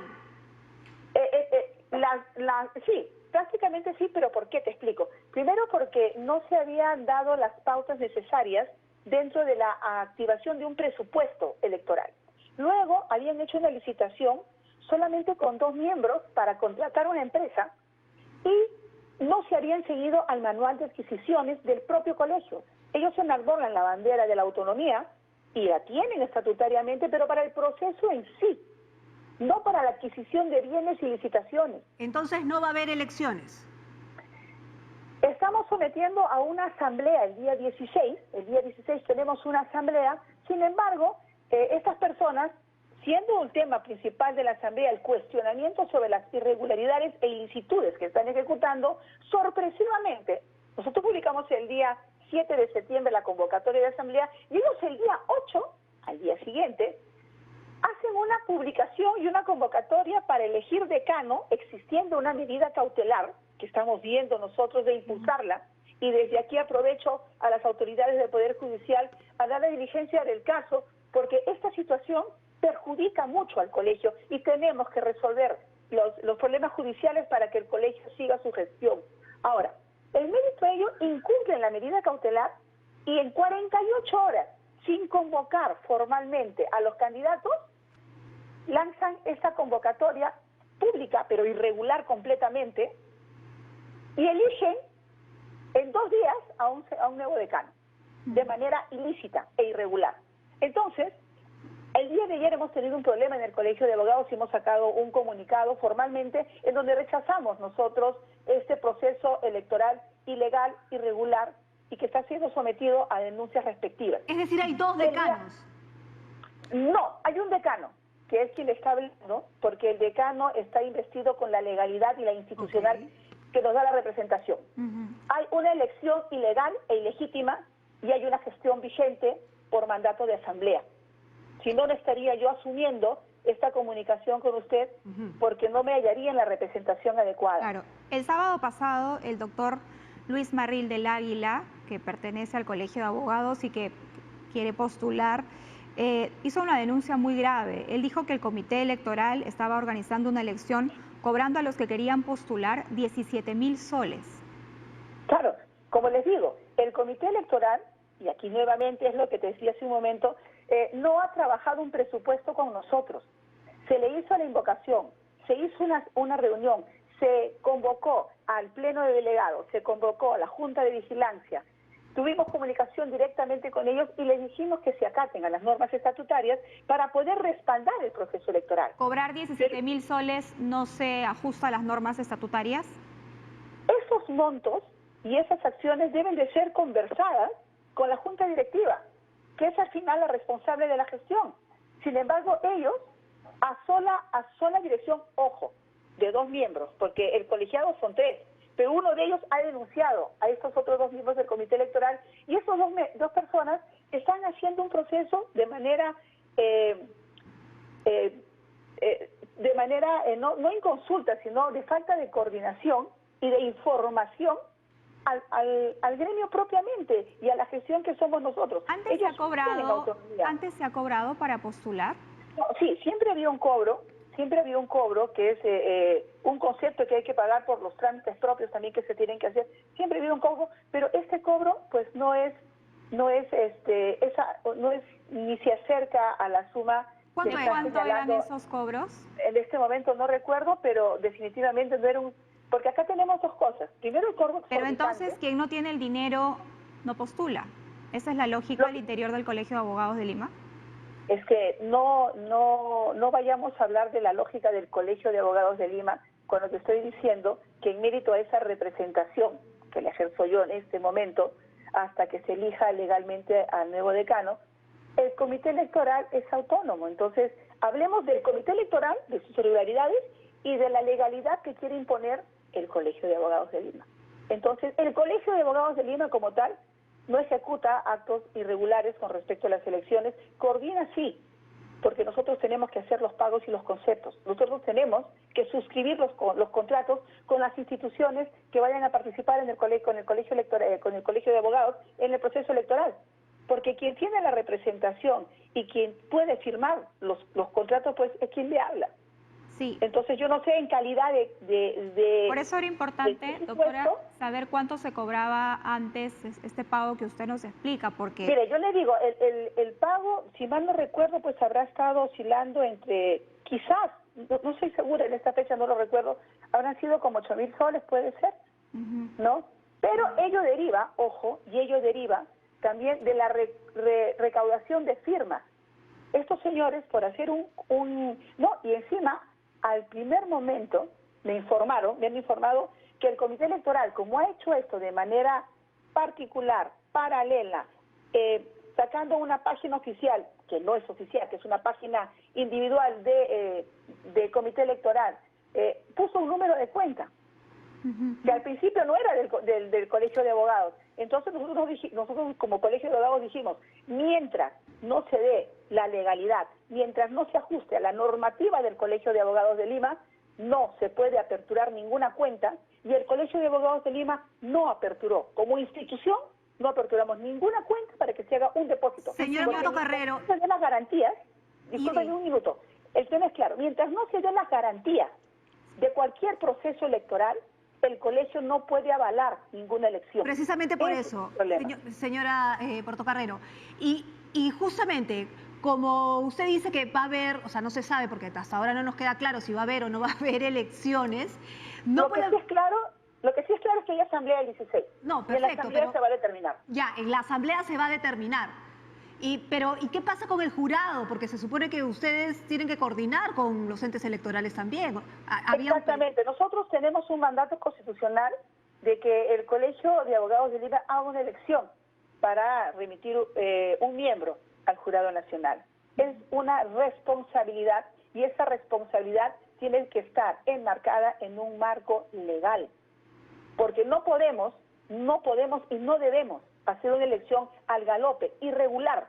Sí, prácticamente sí, pero ¿por qué? Te explico. Primero porque no se habían dado las pautas necesarias dentro de la activación de un presupuesto electoral. Luego habían hecho una licitación solamente con 2 miembros para contratar una empresa y no se habían seguido al manual de adquisiciones del propio colegio. Ellos enarbolan la bandera de la autonomía y la tienen estatutariamente, pero para el proceso en sí, no para la adquisición de bienes y licitaciones.
Entonces no va a haber elecciones.
Estamos sometiendo a una asamblea el día 16, tenemos una asamblea, sin embargo, estas personas, siendo un tema principal de la asamblea el cuestionamiento sobre las irregularidades e ilicitudes que están ejecutando, sorpresivamente, nosotros publicamos el día 7 de septiembre la convocatoria de asamblea y ellos el día 8, al día siguiente, hacen una publicación y una convocatoria para elegir decano, existiendo una medida cautelar que estamos viendo nosotros de impulsarla, y desde aquí aprovecho a las autoridades del Poder Judicial a dar la diligencia del caso, porque esta situación perjudica mucho al colegio y tenemos que resolver los problemas judiciales para que el colegio siga su gestión. Ahora, el mérito de ello incumple la medida cautelar y en 48 horas, sin convocar formalmente a los candidatos, lanzan esta convocatoria pública, pero irregular completamente, y eligen en 2 días a un nuevo decano, de manera ilícita e irregular. Entonces, el día de ayer hemos tenido un problema en el Colegio de Abogados y hemos sacado un comunicado formalmente en donde rechazamos nosotros este proceso electoral ilegal, irregular y que está siendo sometido a denuncias respectivas.
Es decir, hay 2 decanos.
No, hay un decano, que es quien está hablando, porque el decano está investido con la legalidad y la institucional que nos da la representación. Hay una elección ilegal e ilegítima y hay una gestión vigente por mandato de asamblea. Si no, no estaría yo asumiendo esta comunicación con usted porque no me hallaría en la representación adecuada.
Claro. El sábado pasado, el doctor Luis Marril del Águila, que pertenece al Colegio de Abogados y que quiere postular, hizo una denuncia muy grave. Él dijo que el comité electoral estaba organizando una elección cobrando a los que querían postular 17.000 soles.
Claro, como les digo, el comité electoral, y aquí nuevamente es lo que te decía hace un momento, no ha trabajado un presupuesto con nosotros. Se le hizo la invocación, se hizo una reunión, se convocó al pleno de delegados, se convocó a la Junta de Vigilancia, tuvimos comunicación directamente con ellos y les dijimos que se acaten a las normas estatutarias para poder respaldar el proceso electoral.
¿Cobrar 17.000 soles no se ajusta a las normas estatutarias?
Esos montos y esas acciones deben de ser conversadas con la Junta Directiva, que es al final la responsable de la gestión. Sin embargo, ellos, a sola dirección, ojo, de 2 miembros, porque el colegiado son 3, pero uno de ellos ha denunciado a estos otros 2 miembros del comité electoral y esas dos personas están haciendo un proceso de manera no en consulta, sino de falta de coordinación y de información al gremio propiamente y a la gestión que somos nosotros.
¿Antes se ha cobrado para postular?
No, sí, siempre había un cobro. siempre había un cobro, que es un concepto que hay que pagar por los trámites propios también que se tienen que hacer. Siempre había un cobro, pero este cobro pues no es ni se acerca a la suma.
¿Cuánto eran esos cobros?
En este momento no recuerdo, pero definitivamente no era un... Porque acá tenemos dos cosas. Primero el cobro.
Pero entonces, quien no tiene el dinero no postula. ¿Esa es la lógica al interior del Colegio de Abogados de Lima?
Es que no vayamos a hablar de la lógica del Colegio de Abogados de Lima cuando te estoy diciendo que en mérito a esa representación que le ejerzo yo en este momento, hasta que se elija legalmente al nuevo decano, el comité electoral es autónomo. Entonces, hablemos del comité electoral, de sus irregularidades y de la legalidad que quiere imponer el Colegio de Abogados de Lima. Entonces, el Colegio de Abogados de Lima como tal no ejecuta actos irregulares con respecto a las elecciones, coordina sí, porque nosotros tenemos que hacer los pagos y los conceptos. Nosotros tenemos que suscribir los contratos con las instituciones que vayan a participar en con el colegio electoral, con el Colegio de Abogados en el proceso electoral. Porque quien tiene la representación y quien puede firmar los contratos, pues es quien le habla.
Sí.
Entonces yo no sé en calidad de
Por eso era importante, doctora, saber cuánto se cobraba antes este pago que usted nos explica, porque...
Mire, yo le digo, el pago, si mal no recuerdo, pues habrá estado oscilando entre, quizás, no estoy segura, en esta fecha no lo recuerdo, habrán sido como 8.000 soles, puede ser, ¿no? Pero ello deriva, ojo, y ello deriva también de la recaudación de firmas. Estos señores, por hacer y encima, al primer momento, me han informado que el comité electoral, como ha hecho esto de manera particular, paralela, sacando una página oficial, que no es oficial, que es una página individual de comité electoral, puso un número de cuenta, que al principio no era del Colegio de Abogados. Entonces nosotros como Colegio de Abogados dijimos, mientras no se dé la legalidad, mientras no se ajuste a la normativa del Colegio de Abogados de Lima, no se puede aperturar ninguna cuenta, y el Colegio de Abogados de Lima no aperturó. Como institución, no aperturamos ninguna cuenta para que se haga un depósito.
Señor Portocarrero.
Mientras no se den las garantías, discúlpenme un minuto, el tema es claro, mientras no se den las garantías de cualquier proceso electoral, el colegio no puede avalar ninguna elección.
Precisamente por eso, señora Portocarrero. Y justamente, como usted dice que va a haber, o sea, no se sabe, porque hasta ahora no nos queda claro si va a haber o no va a haber elecciones.
Lo que sí es claro es que hay asamblea el 16.
No, perfecto.
Y en la asamblea se va a determinar.
Ya, en la asamblea se va a determinar. ¿Y qué pasa con el jurado? Porque se supone que ustedes tienen que coordinar con los entes electorales también.
Exactamente. Nosotros tenemos un mandato constitucional de que el Colegio de Abogados de Lima haga una elección para remitir un miembro al Jurado Nacional. Es una responsabilidad y esa responsabilidad tiene que estar enmarcada en un marco legal. Porque no podemos y no debemos hacer una elección al galope, irregular,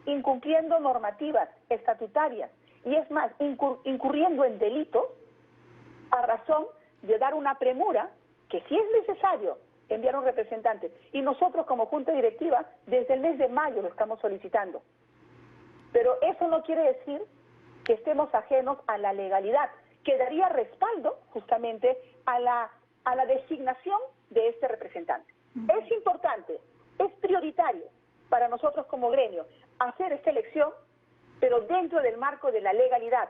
incumpliendo normativas estatutarias y es más, incurriendo en delitos a razón de dar una premura que si es necesario enviar un representante. Y nosotros como Junta Directiva desde el mes de mayo lo estamos solicitando. Pero eso no quiere decir que estemos ajenos a la legalidad, que daría respaldo justamente a la designación de este representante. Es importante, es prioritario para nosotros como gremio hacer esta elección, pero dentro del marco de la legalidad,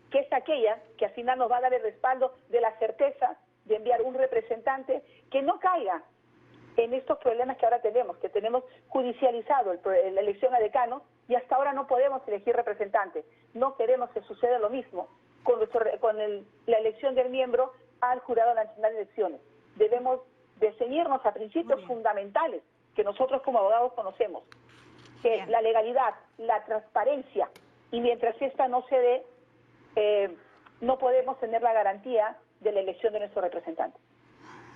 que es aquella que al final nos va a dar el respaldo de la certeza de enviar un representante que no caiga en estos problemas que ahora tenemos, que tenemos judicializado la elección a decano y hasta ahora no podemos elegir representante. No queremos que suceda lo mismo con la elección del miembro al Jurado Nacional de Elecciones. Debemos de ceñirnos a principios fundamentales que nosotros como abogados conocemos, que la legalidad, la transparencia, y mientras esta no se dé, no podemos tener la garantía de la elección de nuestro representante.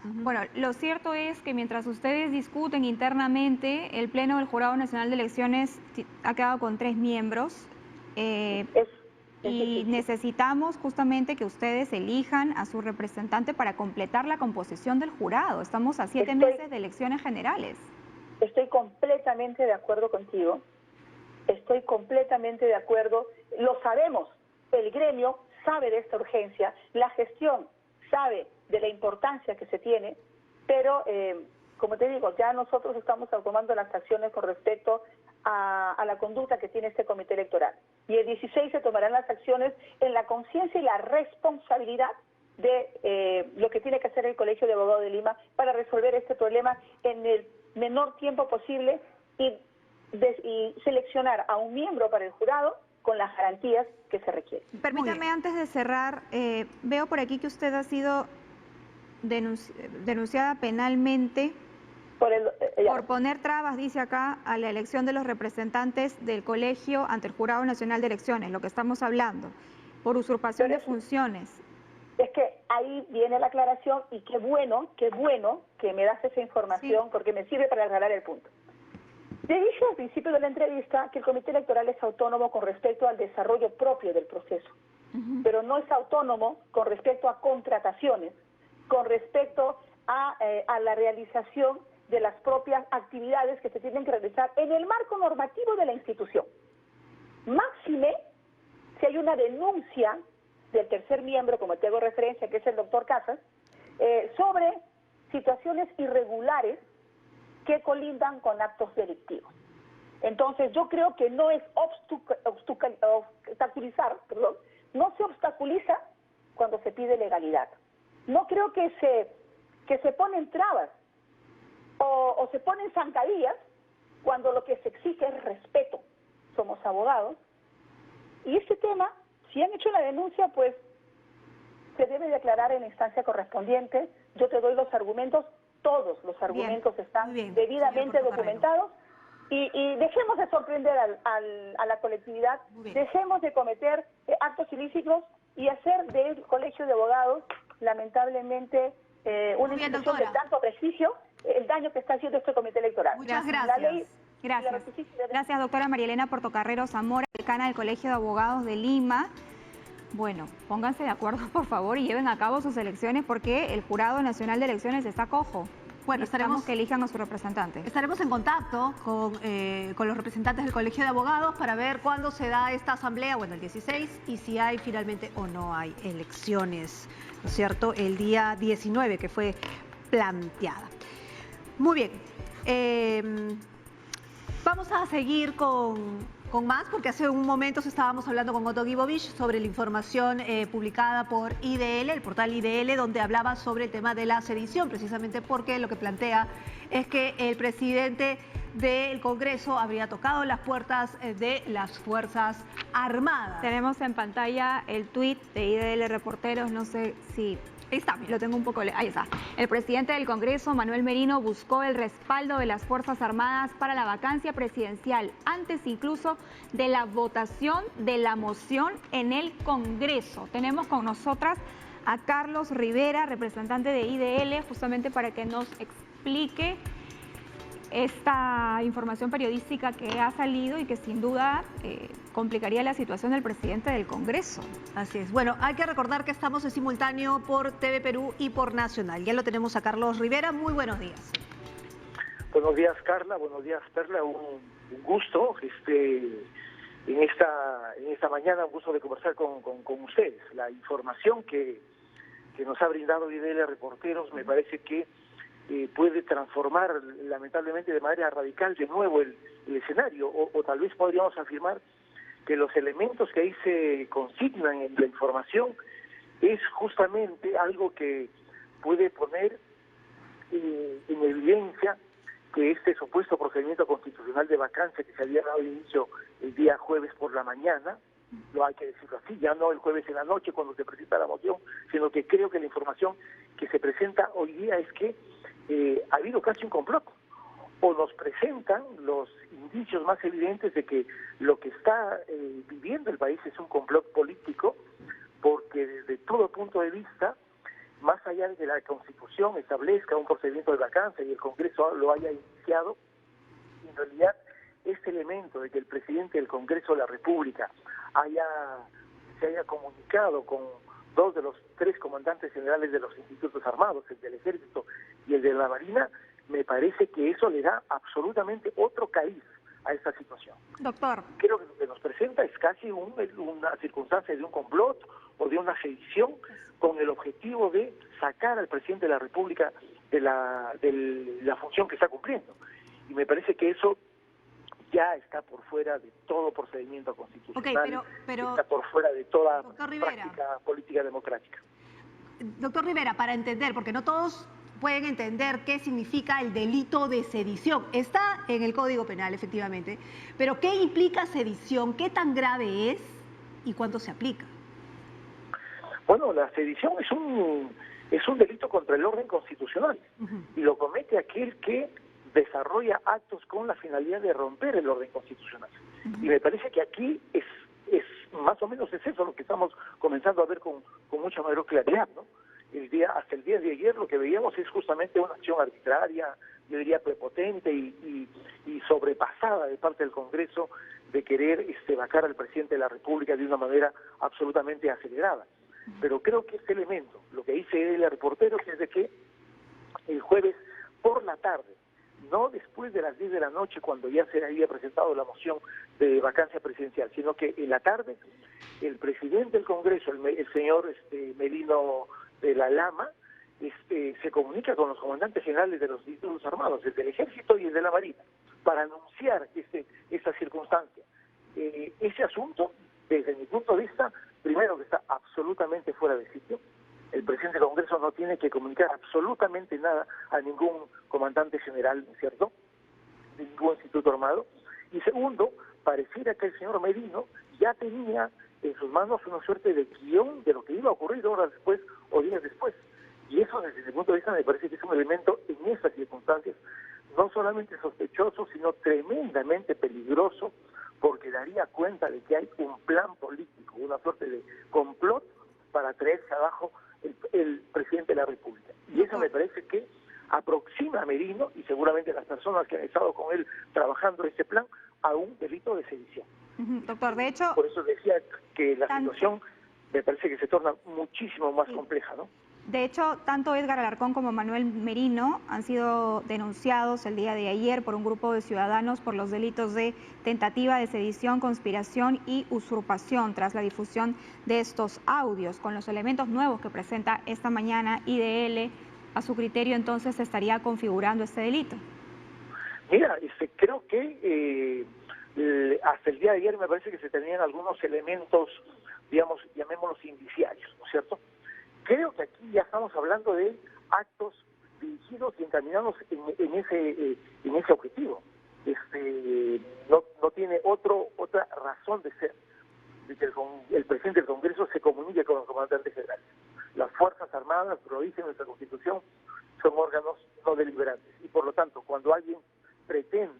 Bueno, lo cierto es que mientras ustedes discuten internamente, el Pleno del Jurado Nacional de Elecciones ha quedado con 3 miembros y necesitamos justamente que ustedes elijan a su representante para completar la composición del jurado. Estamos a 7 meses de elecciones generales.
Estoy completamente de acuerdo contigo, estoy completamente de acuerdo, lo sabemos, el gremio sabe de esta urgencia, la gestión sabe de la importancia que se tiene, pero como te digo, ya nosotros estamos tomando las acciones con respecto a la conducta que tiene este comité electoral. Y el 16 se tomarán las acciones en la conciencia y la responsabilidad de lo que tiene que hacer el Colegio de Abogados de Lima para resolver este problema en el menor tiempo posible y seleccionar a un miembro para el jurado con las garantías que se requieren.
Permítame, antes de cerrar, veo por aquí que usted ha sido denunciada penalmente por poner trabas, dice acá, a la elección de los representantes del colegio ante el Jurado Nacional de Elecciones, lo que estamos hablando, por usurpación de funciones.
Es que ahí viene la aclaración y qué bueno que me das esa información, porque me sirve para aclarar el punto. Te dije al principio de la entrevista que el Comité Electoral es autónomo con respecto al desarrollo propio del proceso, pero no es autónomo con respecto a contrataciones, con respecto a la realización de las propias actividades que se tienen que realizar en el marco normativo de la institución. Máxime, si hay una denuncia del tercer miembro, como te hago referencia, que es el doctor Casas, sobre situaciones irregulares que colindan con actos delictivos. Entonces, yo creo que no es obstaculizar, no se obstaculiza cuando se pide legalidad. No creo que se ponen trabas o se ponen zancadillas cuando lo que se exige es respeto. Somos abogados y este tema, si han hecho la denuncia, pues se debe declarar en la instancia correspondiente. Yo te doy los argumentos, todos los argumentos están debidamente documentados y dejemos de sorprender a la colectividad, dejemos de cometer actos ilícitos y hacer del Colegio de Abogados, lamentablemente, una institución de tanto prestigio, el daño que está haciendo este comité electoral.
Muchas gracias. Gracias, doctora María Elena Portocarrero Zamora, decana del Colegio de Abogados de Lima. Bueno, pónganse de acuerdo, por favor, y lleven a cabo sus elecciones porque el Jurado Nacional de Elecciones está cojo. Bueno, esperamos que elijan a sus representantes.
Estaremos en contacto con los representantes del Colegio de Abogados para ver cuándo se da esta asamblea, bueno, el 16, y si hay finalmente o no hay elecciones, ¿no es cierto?, el día 19 que fue planteada. Muy bien, vamos a seguir con más, porque hace un momento estábamos hablando con Otto Guibovich sobre la información publicada por IDL, el portal IDL, donde hablaba sobre el tema de la sedición, precisamente porque lo que plantea es que el presidente del Congreso habría tocado las puertas de las Fuerzas Armadas.
Tenemos en pantalla el tuit de IDL Reporteros, no sé si... Ahí está, lo tengo un poco... Ahí está. El presidente del Congreso, Manuel Merino, buscó el respaldo de las Fuerzas Armadas para la vacancia presidencial, antes incluso de la votación de la moción en el Congreso. Tenemos con nosotras a Carlos Rivera, representante de IDL, justamente para que nos explique esta información periodística que ha salido y que sin duda complicaría la situación del presidente del Congreso.
Así es. Bueno, hay que recordar que estamos en simultáneo por TV Perú y por Nacional. Ya lo tenemos a Carlos Rivera. Muy buenos días.
Buenos días, Carla. Buenos días, Perla. Un gusto en esta mañana, un gusto de conversar con ustedes. La información que nos ha brindado IDL Reporteros me parece que puede transformar lamentablemente de manera radical de nuevo el escenario, o tal vez podríamos afirmar que los elementos que ahí se consignan en la información es justamente algo que puede poner en evidencia que este supuesto procedimiento constitucional de vacancia que se había dado inicio el día jueves por la mañana, lo hay que decirlo así, ya no el jueves en la noche cuando se presenta la moción, sino que creo que la información que se presenta hoy día es que ha habido casi un complot, o nos presentan los indicios más evidentes de que lo que está viviendo el país es un complot político, porque desde todo punto de vista, más allá de que la Constitución establezca un procedimiento de vacancia y el Congreso lo haya iniciado, en realidad este elemento de que el presidente del Congreso de la República se haya comunicado con dos de los tres comandantes generales de los institutos armados, el del Ejército y el de la Marina, me parece que eso le da absolutamente otro cariz a esta situación.
Doctor.
Creo que lo que nos presenta es casi una circunstancia de un complot o de una sedición con el objetivo de sacar al presidente de la República de la función que está cumpliendo. Y me parece que eso ya está por fuera de todo procedimiento constitucional,
pero
está por fuera de toda
Rivera,
práctica política democrática.
Doctor Rivera, para entender, porque no todos pueden entender qué significa el delito de sedición. Está en el Código Penal, efectivamente, pero ¿qué implica sedición? ¿Qué tan grave es y cuándo se aplica?
Bueno, la sedición es un delito contra el orden constitucional y lo comete aquel que desarrolla actos con la finalidad de romper el orden constitucional. Y me parece que aquí es más o menos es eso lo que estamos comenzando a ver con mucha mayor claridad, ¿no? Hasta el día de ayer lo que veíamos es justamente una acción arbitraria, yo diría prepotente y sobrepasada de parte del Congreso de querer vacar al presidente de la República de una manera absolutamente acelerada. Pero creo que este elemento, lo que dice el reportero, es de que el jueves por la tarde, no después de las 10 de la noche cuando ya se había presentado la moción de vacancia presidencial, sino que en la tarde el presidente del Congreso, el señor Merino de la Lama, se comunica con los comandantes generales de los institutos armados, el del Ejército y el de la Marina, para anunciar esta circunstancia. Ese asunto, desde mi punto de vista, primero que está absolutamente fuera de sitio. El presidente del Congreso no tiene que comunicar absolutamente nada a ningún comandante general, ¿no es cierto?, de ningún instituto armado. Y segundo, pareciera que el señor Merino ya tenía en sus manos una suerte de guión de lo que iba a ocurrir horas después o días después. Y eso, desde mi punto de vista, me parece que es un elemento en estas circunstancias no solamente sospechoso, sino tremendamente peligroso, porque daría cuenta de que hay un plan político, una suerte de complot para traerse abajo el presidente de la República. Y eso me parece que aproxima a Merino y seguramente las personas que han estado con él trabajando este plan a un delito de sedición.
Doctor, de hecho...
Por eso decía que la situación me parece que se torna muchísimo más compleja, ¿no?
De hecho, tanto Edgar Alarcón como Manuel Merino han sido denunciados el día de ayer por un grupo de ciudadanos por los delitos de tentativa de sedición, conspiración y usurpación tras la difusión de estos audios. Con los elementos nuevos que presenta esta mañana IDL, a su criterio entonces se estaría configurando este delito.
Mira, creo que hasta el día de ayer me parece que se tenían algunos elementos, digamos, llamémoslos indiciarios, ¿no es cierto? Creo que aquí ya estamos hablando de actos dirigidos y encaminados en ese objetivo. No tiene otra razón de ser de que el presidente del Congreso se comunique con los comandantes generales. Las Fuerzas Armadas, lo dice nuestra Constitución, son órganos no deliberantes. Y por lo tanto, cuando alguien pretende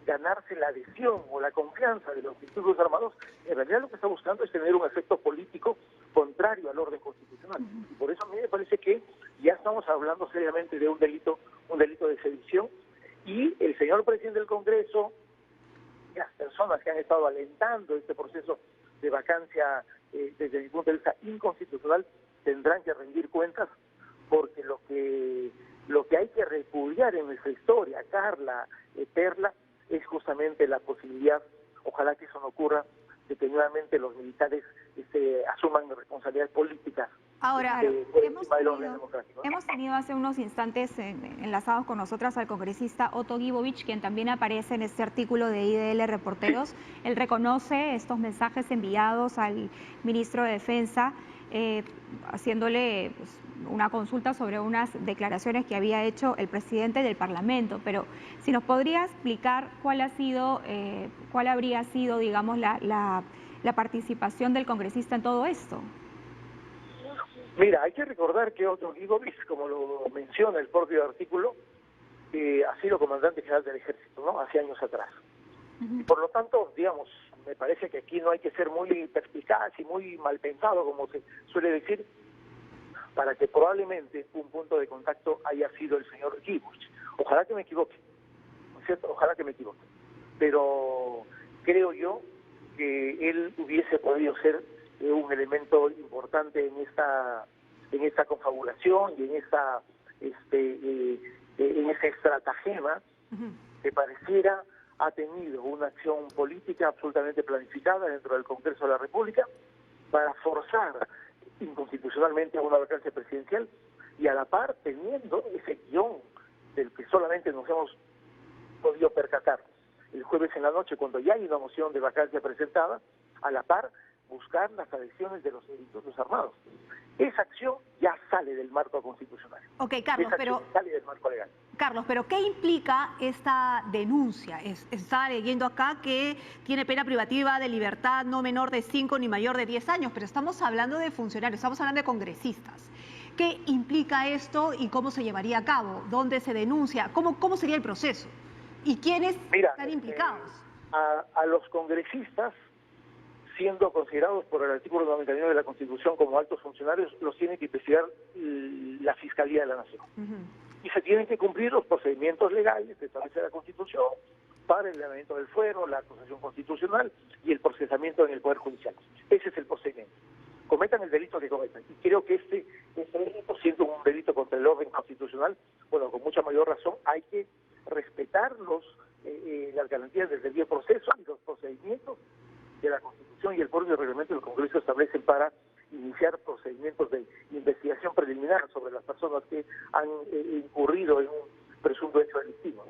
ganarse la adhesión o la confianza de los institutos armados, en realidad lo que está buscando es tener un efecto político contrario al orden constitucional. Y por eso a mí me parece que ya estamos hablando seriamente de un delito de sedición, y el señor presidente del Congreso, las personas que han estado alentando este proceso de vacancia desde mi punto de vista inconstitucional, tendrán que rendir cuentas, porque lo que hay que repudiar en nuestra historia, Carla, Perla, es justamente la posibilidad, ojalá que eso no ocurra, de que nuevamente los militares asuman responsabilidades políticas.
Ahora, hemos tenido hace unos instantes enlazados con nosotras al congresista Otto Gibovich, quien también aparece en este artículo de IDL Reporteros. Él reconoce estos mensajes enviados al ministro de Defensa, haciéndole una consulta sobre unas declaraciones que había hecho el presidente del Parlamento. Pero si nos podría explicar cuál habría sido, digamos, la participación del congresista en todo esto.
Mira, hay que recordar que Otto Gibovich, como lo menciona el propio artículo, ha sido comandante general del Ejército, ¿no?, hace años atrás. Y por lo tanto, digamos, me parece que aquí no hay que ser muy perspicaz y muy mal pensado, como se suele decir, para que probablemente un punto de contacto haya sido el señor Gibovich. Ojalá que me equivoque, ¿no es cierto? Ojalá que me equivoque. Pero creo yo que él hubiese podido ser un elemento importante en esta confabulación y en ese estratagema que pareciera ha tenido una acción política absolutamente planificada dentro del Congreso de la República para forzar inconstitucionalmente a una vacancia presidencial y a la par teniendo ese guión del que solamente nos hemos podido percatar el jueves en la noche cuando ya hay una moción de vacancia presentada, a la par buscar las adhesiones de los militares armados. Esa acción ya sale del marco constitucional.
Ok, Carlos, pero
sale del marco legal.
Carlos, pero ¿qué implica esta denuncia? Está leyendo acá que tiene pena privativa de libertad no menor de 5 ni mayor de 10 años, pero estamos hablando de funcionarios, estamos hablando de congresistas. ¿Qué implica esto y cómo se llevaría a cabo? ¿Dónde se denuncia? ¿Cómo sería el proceso? ¿Y quiénes están implicados?
A los congresistas, siendo considerados por el artículo 99 de la Constitución como altos funcionarios, los tiene que investigar la Fiscalía de la Nación. Y se tienen que cumplir los procedimientos legales que establece la Constitución para el elemento del fuero, la acusación constitucional y el procesamiento en el Poder Judicial. Ese es el procedimiento. Cometan el delito que cometan. Y creo que este delito, siendo un delito contra el orden constitucional, bueno, con mucha mayor razón, hay que respetar las garantías del debido proceso y los procedimientos de la Constitución y el propio reglamento del Congreso establecen para iniciar procedimientos de investigación preliminar sobre las personas que han incurrido en un presunto hecho delictivo.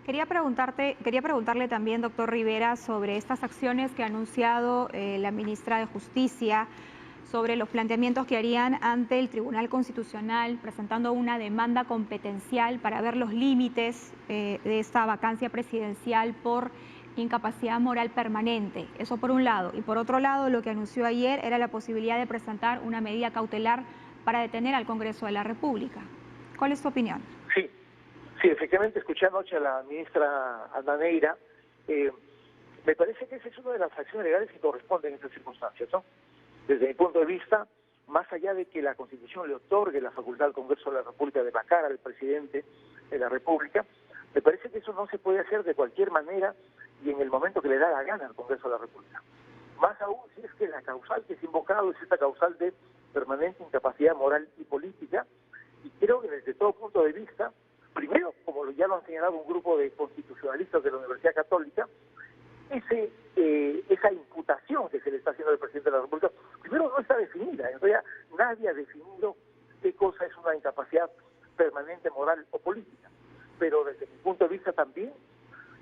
Quería preguntarle también, doctor Rivera, sobre estas acciones que ha anunciado la ministra de Justicia, sobre los planteamientos que harían ante el Tribunal Constitucional, presentando una demanda competencial para ver los límites de esta vacancia presidencial por incapacidad moral permanente. Eso por un lado. Y por otro lado, lo que anunció ayer era la posibilidad de presentar una medida cautelar para detener al Congreso de la República. ¿Cuál es tu opinión?
Sí, efectivamente, escuché anoche a la ministra Ana Neira. Me parece que esa es una de las acciones legales que corresponden en estas circunstancias, ¿no? Desde mi punto de vista, más allá de que la Constitución le otorgue la facultad al Congreso de la República de vacar al presidente de la República, me parece que eso no se puede hacer de cualquier manera y en el momento que le da la gana al Congreso de la República. Más aún si es que la causal que es invocado es esta causal de permanente incapacidad moral y política, y creo que desde todo punto de vista, primero, como ya lo han señalado un grupo de constitucionalistas de la Universidad Católica, esa imputación que se le está haciendo al presidente de la República, primero no está definida, en realidad nadie ha definido qué cosa es una incapacidad permanente moral o política, pero desde mi punto de vista también,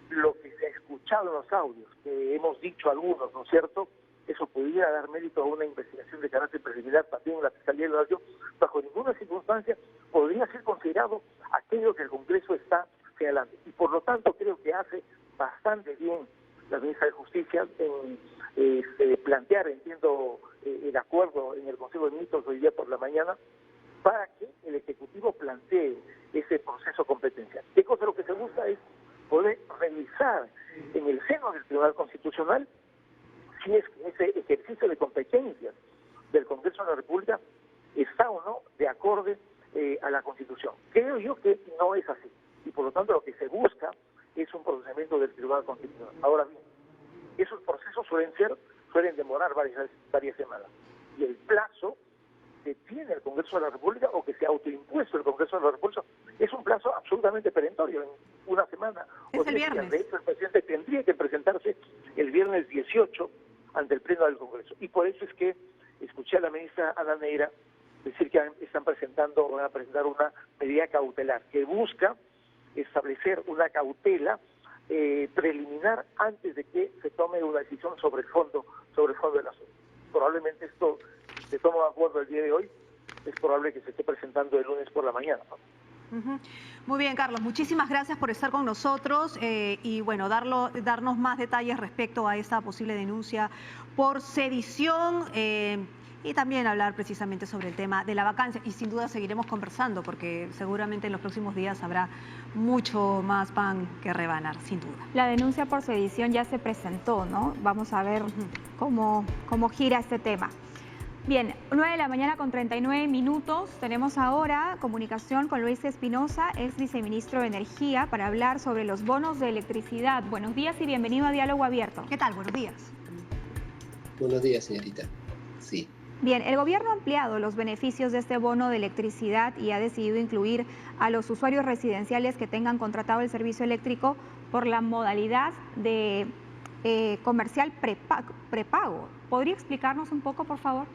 lo que se ha escuchado en los audios, que hemos dicho algunos, ¿no es cierto?, eso pudiera dar mérito a una investigación de carácter preliminar también en la Fiscalía de la Nación, bajo ninguna circunstancia podría ser considerado aquello que el Congreso está señalando. Y por lo tanto creo que hace bastante bien la ministra de Justicia en plantear, entiendo, el acuerdo en el Consejo de Ministros hoy día por la mañana, para que el Ejecutivo plantee ese proceso competencial. ¿Qué cosa lo que se busca es poder revisar en el seno del Tribunal Constitucional si es que ese ejercicio de competencias del Congreso de la República está o no de acorde a la Constitución? Creo yo que no es así, y por lo tanto lo que se busca es un procedimiento del Tribunal Constitucional. Ahora bien, esos procesos suelen demorar varias semanas, y el plazo que tiene el Congreso de la República o que se ha autoimpuesto el Congreso de la República es un plazo absolutamente perentorio, en una semana o 10 días. De hecho, el presidente tendría que presentarse el viernes 18 ante el Pleno del Congreso. Y por eso es que escuché a la ministra Ana Neira decir que van a presentar una medida cautelar que busca establecer una cautela preliminar antes de que se tome una decisión sobre el fondo del asunto. Probablemente esto se toma de acuerdo el día de hoy, es probable que se esté presentando el lunes por la mañana, ¿no?
Muy bien, Carlos, muchísimas gracias por estar con nosotros y bueno, darnos más detalles respecto a esta posible denuncia por sedición y también hablar precisamente sobre el tema de la vacancia, y sin duda seguiremos conversando porque seguramente en los próximos días habrá mucho más pan que rebanar, sin duda.
La denuncia por sedición ya se presentó, ¿no? Vamos a ver cómo gira este tema. Bien, 9 de la mañana con 39 minutos. Tenemos ahora comunicación con Luis Espinosa, ex viceministro de Energía, para hablar sobre los bonos de electricidad. Buenos días y bienvenido a Diálogo Abierto.
¿Qué tal? Buenos días.
Buenos días, señorita. Sí.
Bien, el gobierno ha ampliado los beneficios de este bono de electricidad y ha decidido incluir a los usuarios residenciales que tengan contratado el servicio eléctrico por la modalidad de comercial prepago. ¿Podría explicarnos un poco, por favor?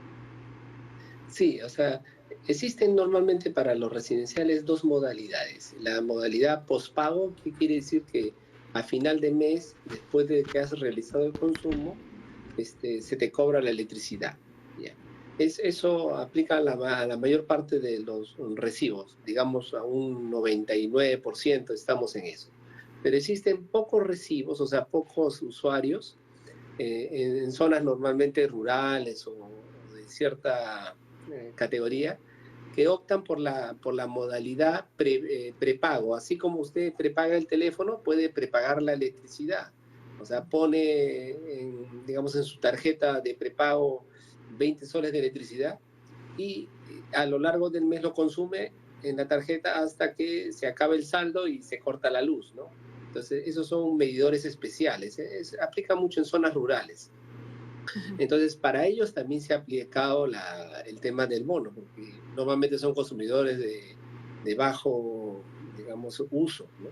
Sí, o sea, existen normalmente para los residenciales dos modalidades. La modalidad postpago, que quiere decir que a final de mes, después de que has realizado el consumo, se te cobra la electricidad. ¿Ya? Eso aplica a la mayor parte de los recibos, digamos a un 99% estamos en eso. Pero existen pocos recibos, o sea, pocos usuarios en zonas normalmente rurales o de cierta categoría que optan por la modalidad prepago. Así como usted prepaga el teléfono, puede prepagar la electricidad. O sea, pone, digamos, en su tarjeta de prepago 20 soles de electricidad y a lo largo del mes lo consume en la tarjeta hasta que se acabe el saldo y se corta la luz, ¿no? Entonces, esos son medidores especiales. Aplica mucho en zonas rurales. Entonces, para ellos también se ha aplicado el tema del bono, porque normalmente son consumidores de bajo, digamos, uso, ¿no?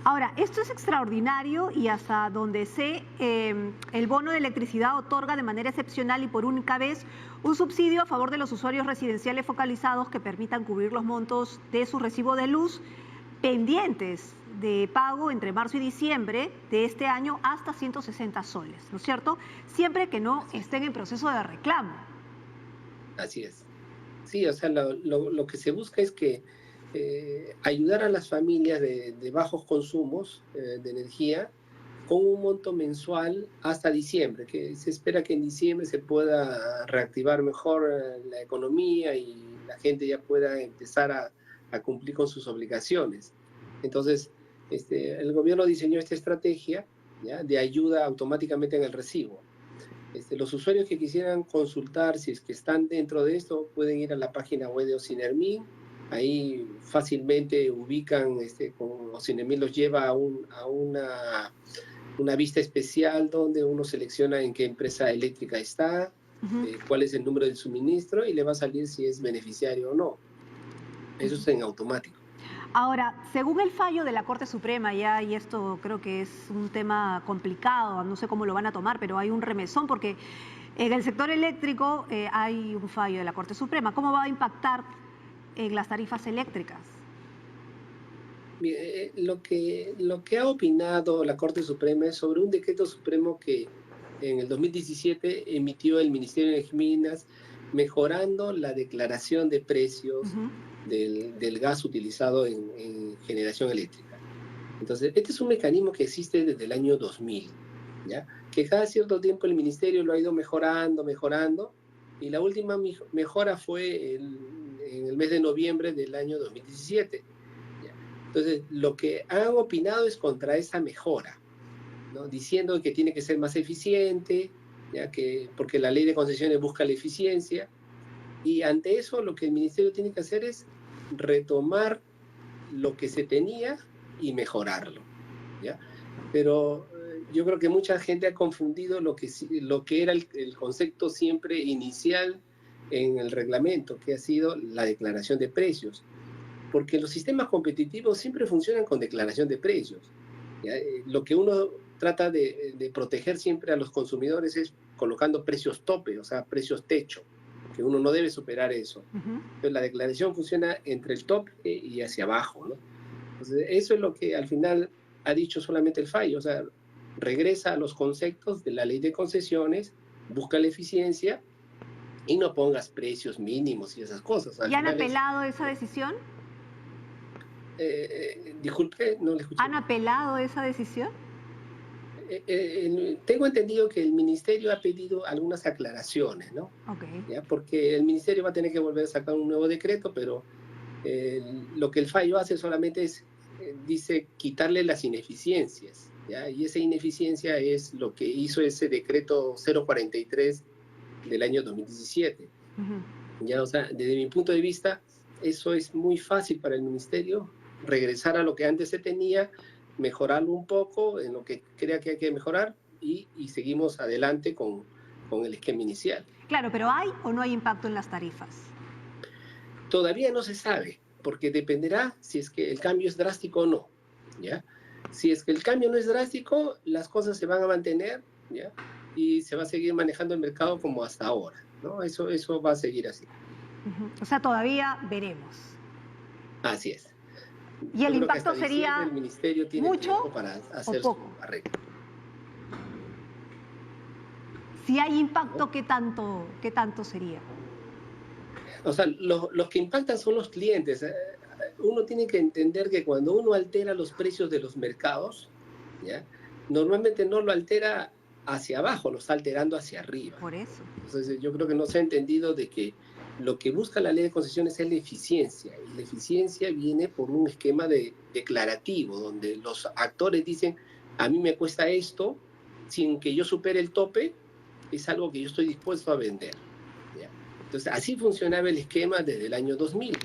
Ahora, esto es extraordinario y hasta donde sé, el bono de electricidad otorga de manera excepcional y por única vez un subsidio a favor de los usuarios residenciales focalizados que permitan cubrir los montos de su recibo de luz pendientes de pago entre marzo y diciembre de este año hasta 160 soles, ¿no es cierto? Siempre que no estén en proceso de reclamo.
Así es. Sí, o sea, lo que se busca es que ayudar a las familias de bajos consumos de energía con un monto mensual hasta diciembre, que se espera que en diciembre se pueda reactivar mejor la economía y la gente ya pueda empezar a cumplir con sus obligaciones. Entonces, el gobierno diseñó esta estrategia, ¿ya?, de ayuda automáticamente en el recibo. Los usuarios que quisieran consultar si es que están dentro de esto pueden ir a la página web de Ocinermin. Ahí fácilmente ubican, Ocinermin los lleva a una vista especial donde uno selecciona en qué empresa eléctrica está, cuál es el número del suministro y le va a salir si es beneficiario o no. Eso es en automático.
Ahora, según el fallo de la Corte Suprema, ya, y esto creo que es un tema complicado, no sé cómo lo van a tomar, pero hay un remesón porque en el sector eléctrico hay un fallo de la Corte Suprema. ¿Cómo va a impactar en las tarifas eléctricas?
Lo que ha opinado la Corte Suprema es sobre un decreto supremo que en el 2017 emitió el Ministerio de Minas, mejorando la declaración de precios del gas utilizado en generación eléctrica. Entonces, este es un mecanismo que existe desde el año 2000, ¿ya?, que cada cierto tiempo el Ministerio lo ha ido mejorando, y la última mejora fue en el mes de noviembre del año 2017. ¿Ya? Entonces, lo que han opinado es contra esa mejora, ¿no?, diciendo que tiene que ser más eficiente, ¿ya?, porque la ley de concesiones busca la eficiencia, y ante eso lo que el Ministerio tiene que hacer es retomar lo que se tenía y mejorarlo, ¿ya? Pero yo creo que mucha gente ha confundido lo que era el concepto siempre inicial en el reglamento, que ha sido la declaración de precios, porque los sistemas competitivos siempre funcionan con declaración de precios, ¿ya? Lo que uno trata de proteger siempre a los consumidores es colocando precios tope, o sea, precios techo, que uno no debe superar eso. Entonces, la declaración funciona entre el tope y hacia abajo, ¿no? Entonces, eso es lo que al final ha dicho solamente el fallo, o sea, regresa a los conceptos de la ley de concesiones, busca la eficiencia y no pongas precios mínimos y esas cosas.
¿Y han apelado esa decisión?
Disculpe, no le escuché.
¿Han apelado esa decisión?
Tengo entendido que el Ministerio ha pedido algunas aclaraciones, ¿no?
Okay.
¿Ya? Porque el Ministerio va a tener que volver a sacar un nuevo decreto, pero lo que el fallo hace solamente es, dice, quitarle las ineficiencias, ¿ya? Y esa ineficiencia es lo que hizo ese decreto 043 del año 2017. ¿Ya? O sea, desde mi punto de vista, eso es muy fácil para el Ministerio, regresar a lo que antes se tenía, mejorarlo un poco en lo que crea que hay que mejorar y seguimos adelante con el esquema inicial.
Claro, pero ¿hay o no hay impacto en las tarifas?
Todavía no se sabe, porque dependerá si es que el cambio es drástico o no, ¿ya? Si es que el cambio no es drástico, las cosas se van a mantener, ¿ya? Y se va a seguir manejando el mercado como hasta ahora, ¿no? Eso va a seguir así.
O sea, todavía veremos.
Así es.
¿Y el impacto sería
el ministerio tiene
mucho
tiempo para hacer
o poco?
su arreglo.
Si hay impacto, ¿qué tanto sería?
O sea, los que impactan son los clientes. Uno tiene que entender que cuando uno altera los precios de los mercados, ¿ya? Normalmente no lo altera hacia abajo, lo está alterando hacia arriba.
Por eso.
Entonces, yo creo que no se ha entendido de que lo que busca la ley de concesiones es la eficiencia, y la eficiencia viene por un esquema declarativo, donde los actores dicen, a mí me cuesta esto, sin que yo supere el tope, es algo que yo estoy dispuesto a vender. ¿Ya? Entonces, así funcionaba el esquema desde el año 2000.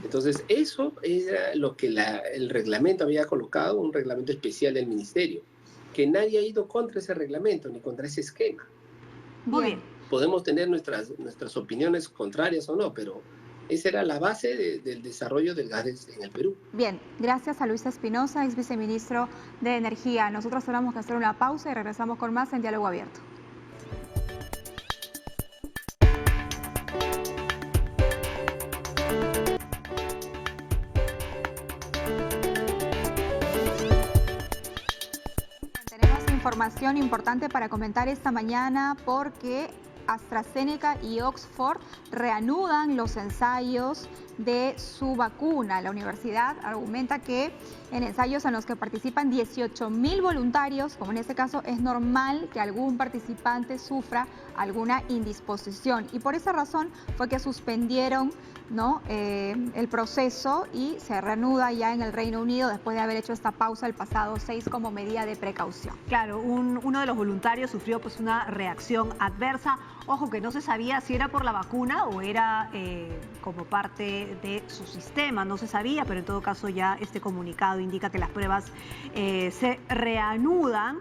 Entonces, eso era lo que el reglamento había colocado, un reglamento especial del ministerio, que nadie ha ido contra ese reglamento, ni contra ese esquema.
Muy bien.
Podemos tener nuestras opiniones contrarias o no, pero esa era la base del desarrollo del gas en el Perú.
Bien, gracias a Luis Espinosa, ex viceministro de Energía. Nosotros tenemos que hacer una pausa y regresamos con más en Diálogo Abierto. Información importante para comentar esta mañana porque AstraZeneca y Oxford reanudan los ensayos de su vacuna. La universidad argumenta que en ensayos en los que participan 18.000 voluntarios, como en este caso, es normal que algún participante sufra alguna indisposición. Y por esa razón fue que suspendieron, ¿no?, el proceso y se reanuda ya en el Reino Unido después de haber hecho esta pausa el pasado 6 como medida de precaución.
Claro, uno de los voluntarios sufrió pues una reacción adversa. Ojo, que no se sabía si era por la vacuna o era como parte de su sistema, no se sabía, pero en todo caso ya este comunicado indica que las pruebas se reanudan.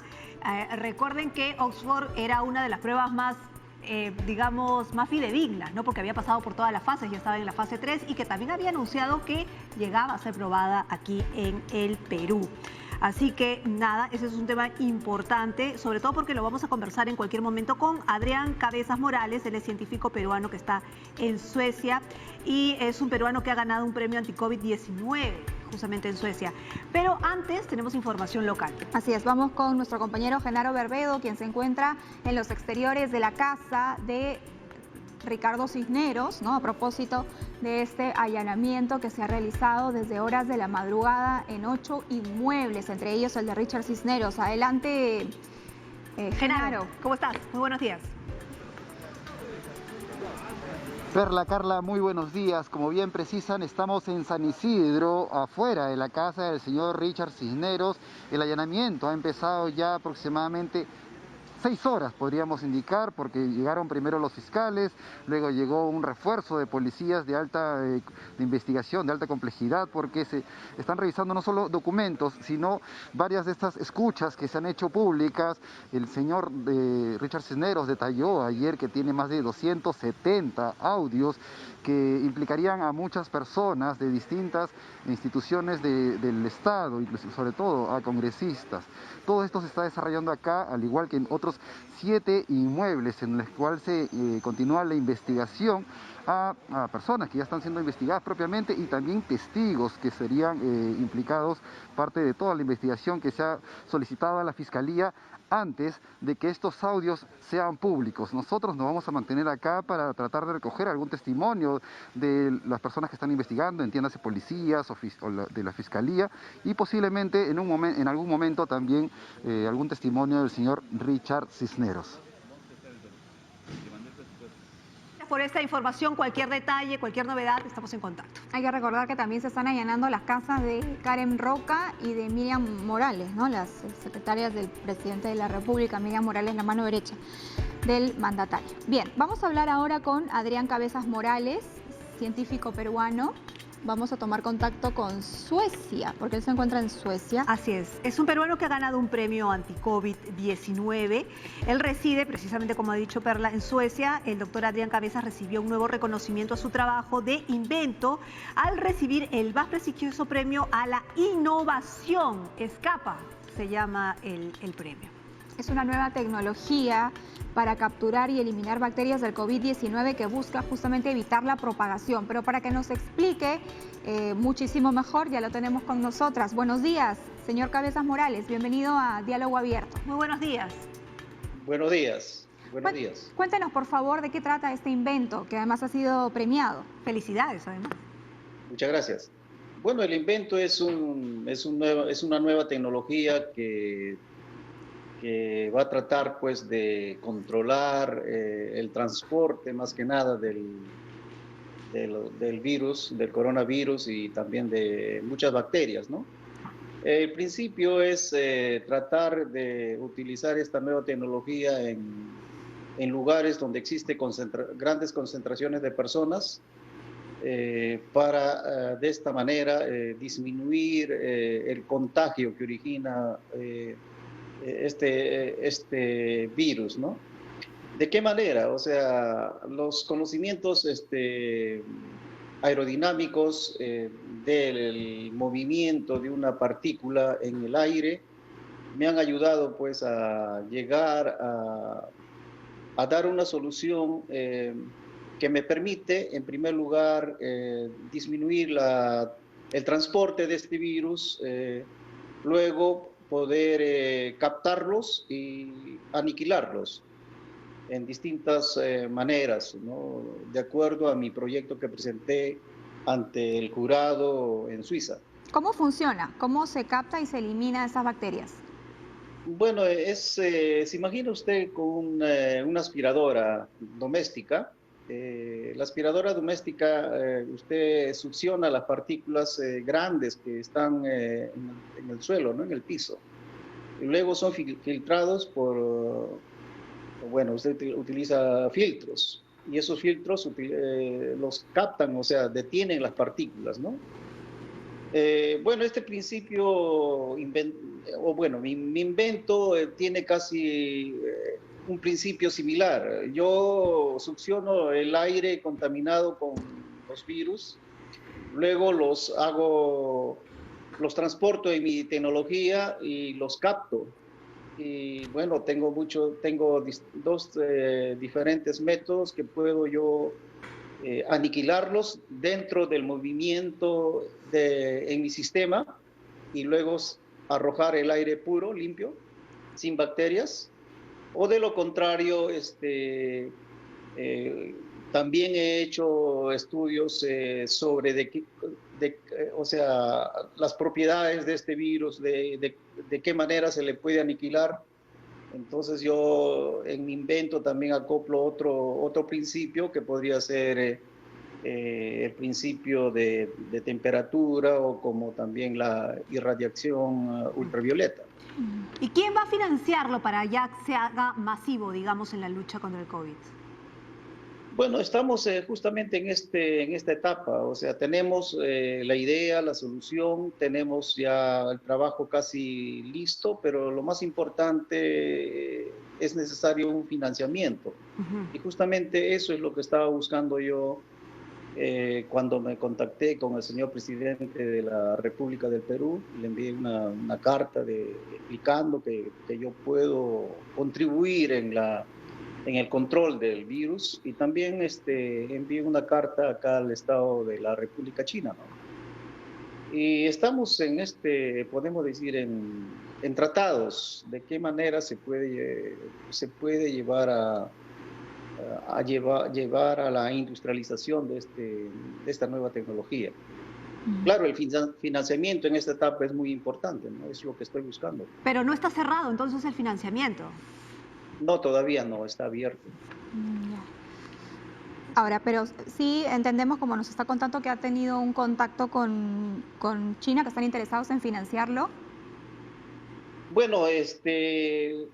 Recuerden que Oxford era una de las pruebas más, digamos, más fidedignas, ¿no? Porque había pasado por todas las fases, ya estaba en la fase 3 y que también había anunciado que llegaba a ser probada aquí en el Perú. Así que nada, ese es un tema importante, sobre todo porque lo vamos a conversar en cualquier momento con Adrián Cabezas Morales, él es científico peruano que está en Suecia y es un peruano que ha ganado un premio anti-COVID-19 justamente en Suecia. Pero antes tenemos información local.
Así es, vamos con nuestro compañero Genaro Berbedo, quien se encuentra en los exteriores de la casa de Ricardo Cisneros, ¿no?, a propósito de este allanamiento que se ha realizado desde horas de la madrugada en 8 inmuebles, entre ellos el de Richard Cisneros. Adelante, Genaro.
¿Cómo estás? Muy buenos días.
Perla, Carla, muy buenos días. Como bien precisan, estamos en San Isidro, afuera de la casa del señor Richard Cisneros. El allanamiento ha empezado ya aproximadamente 6 horas, podríamos indicar, porque llegaron primero los fiscales, luego llegó un refuerzo de policías de investigación, de alta complejidad, porque se están revisando no solo documentos, sino varias de estas escuchas que se han hecho públicas. El señor Richard Cisneros detalló ayer que tiene más de 270 audios que implicarían a muchas personas de distintas instituciones del Estado, incluso, sobre todo a congresistas. Todo esto se está desarrollando acá, al igual que en otros 7 inmuebles en los cuales se continúa la investigación a personas que ya están siendo investigadas propiamente y también testigos que serían implicados, parte de toda la investigación que se ha solicitado a la Fiscalía antes de que estos audios sean públicos. Nosotros nos vamos a mantener acá para tratar de recoger algún testimonio de las personas que están investigando, entiéndase policías o de la Fiscalía, y posiblemente en algún momento también algún testimonio del señor Richard Cisneros.
Por esta información, cualquier detalle, cualquier novedad, estamos en contacto.
Hay que recordar que también se están allanando las casas de Karen Roca y de Miriam Morales, ¿no?, las secretarias del presidente de la República. Miriam Morales, la mano derecha del mandatario. Bien, vamos a hablar ahora con Adrián Cabezas Morales, científico peruano, vamos a tomar contacto con Suecia, porque él se encuentra en Suecia.
Así es un peruano que ha ganado un premio anti-COVID-19. Él reside, precisamente como ha dicho Perla, en Suecia. El doctor Adrián Cabezas recibió un nuevo reconocimiento a su trabajo de invento al recibir el más prestigioso premio a la innovación. Escapa se llama el premio.
Es una nueva tecnología para capturar y eliminar bacterias del COVID-19 que busca justamente evitar la propagación. Pero para que nos explique muchísimo mejor, ya lo tenemos con nosotras. Buenos días, señor Cabezas Morales. Bienvenido a Diálogo Abierto.
Muy buenos días.
Buenos días. Buenos días.
Cuéntenos, por favor, de qué trata este invento, que además ha sido premiado.
Felicidades, además.
Muchas gracias. Bueno, el invento es una nueva tecnología que va a tratar pues de controlar el transporte más que nada del virus, del coronavirus y también de muchas bacterias, ¿no? El principio es tratar de utilizar esta nueva tecnología en lugares donde existen grandes concentraciones de personas para de esta manera disminuir el contagio que origina este virus, ¿no? ¿De qué manera? O sea, los conocimientos aerodinámicos del movimiento de una partícula en el aire me han ayudado pues a llegar a dar una solución que me permite, en primer lugar, disminuir el transporte de este virus, luego poder captarlos y aniquilarlos en distintas maneras, ¿no? De acuerdo a mi proyecto que presenté ante el jurado en Suiza.
¿Cómo funciona? ¿Cómo se capta y se elimina esas bacterias?
Bueno, se imagina usted con una aspiradora doméstica. La aspiradora doméstica, usted succiona las partículas grandes que están en el suelo, ¿no? En el piso. Y luego son filtrados bueno, usted utiliza filtros. Y esos filtros los captan, o sea, detienen las partículas, ¿no? Bueno, este principio, mi invento tiene casi un principio similar. Yo succiono el aire contaminado con los virus, luego los transporto en mi tecnología y los capto. Y bueno, tengo dos diferentes métodos que puedo yo aniquilarlos dentro del movimiento en mi sistema y luego arrojar el aire puro, limpio, sin bacterias. O de lo contrario, también he hecho estudios sobre o sea, las propiedades de este virus, de qué manera se le puede aniquilar. Entonces yo en mi invento también acoplo otro principio que podría ser el principio de temperatura o como también la irradiación ultravioleta.
¿Y quién va a financiarlo para ya se haga masivo, digamos, en la lucha contra el COVID?
Bueno, estamos justamente en esta etapa, o sea, tenemos la idea, la solución, tenemos ya el trabajo casi listo, pero lo más importante es necesario un financiamiento. Y justamente eso es lo que estaba buscando yo cuando me contacté con el señor presidente de la República del Perú. Le envié una carta explicando que yo puedo contribuir en el control del virus, y también envié una carta acá al Estado de la República China, ¿no? Y estamos podemos decir, en tratados de qué manera se puede llevar a la industrialización de esta nueva tecnología. Claro, el financiamiento en esta etapa es muy importante, ¿no? Es lo que estoy buscando.
Pero no está cerrado entonces el financiamiento.
No, todavía no, está abierto.
Ahora, pero sí entendemos, como nos está contando, que ha tenido un contacto con China, que están interesados en financiarlo.
Bueno, el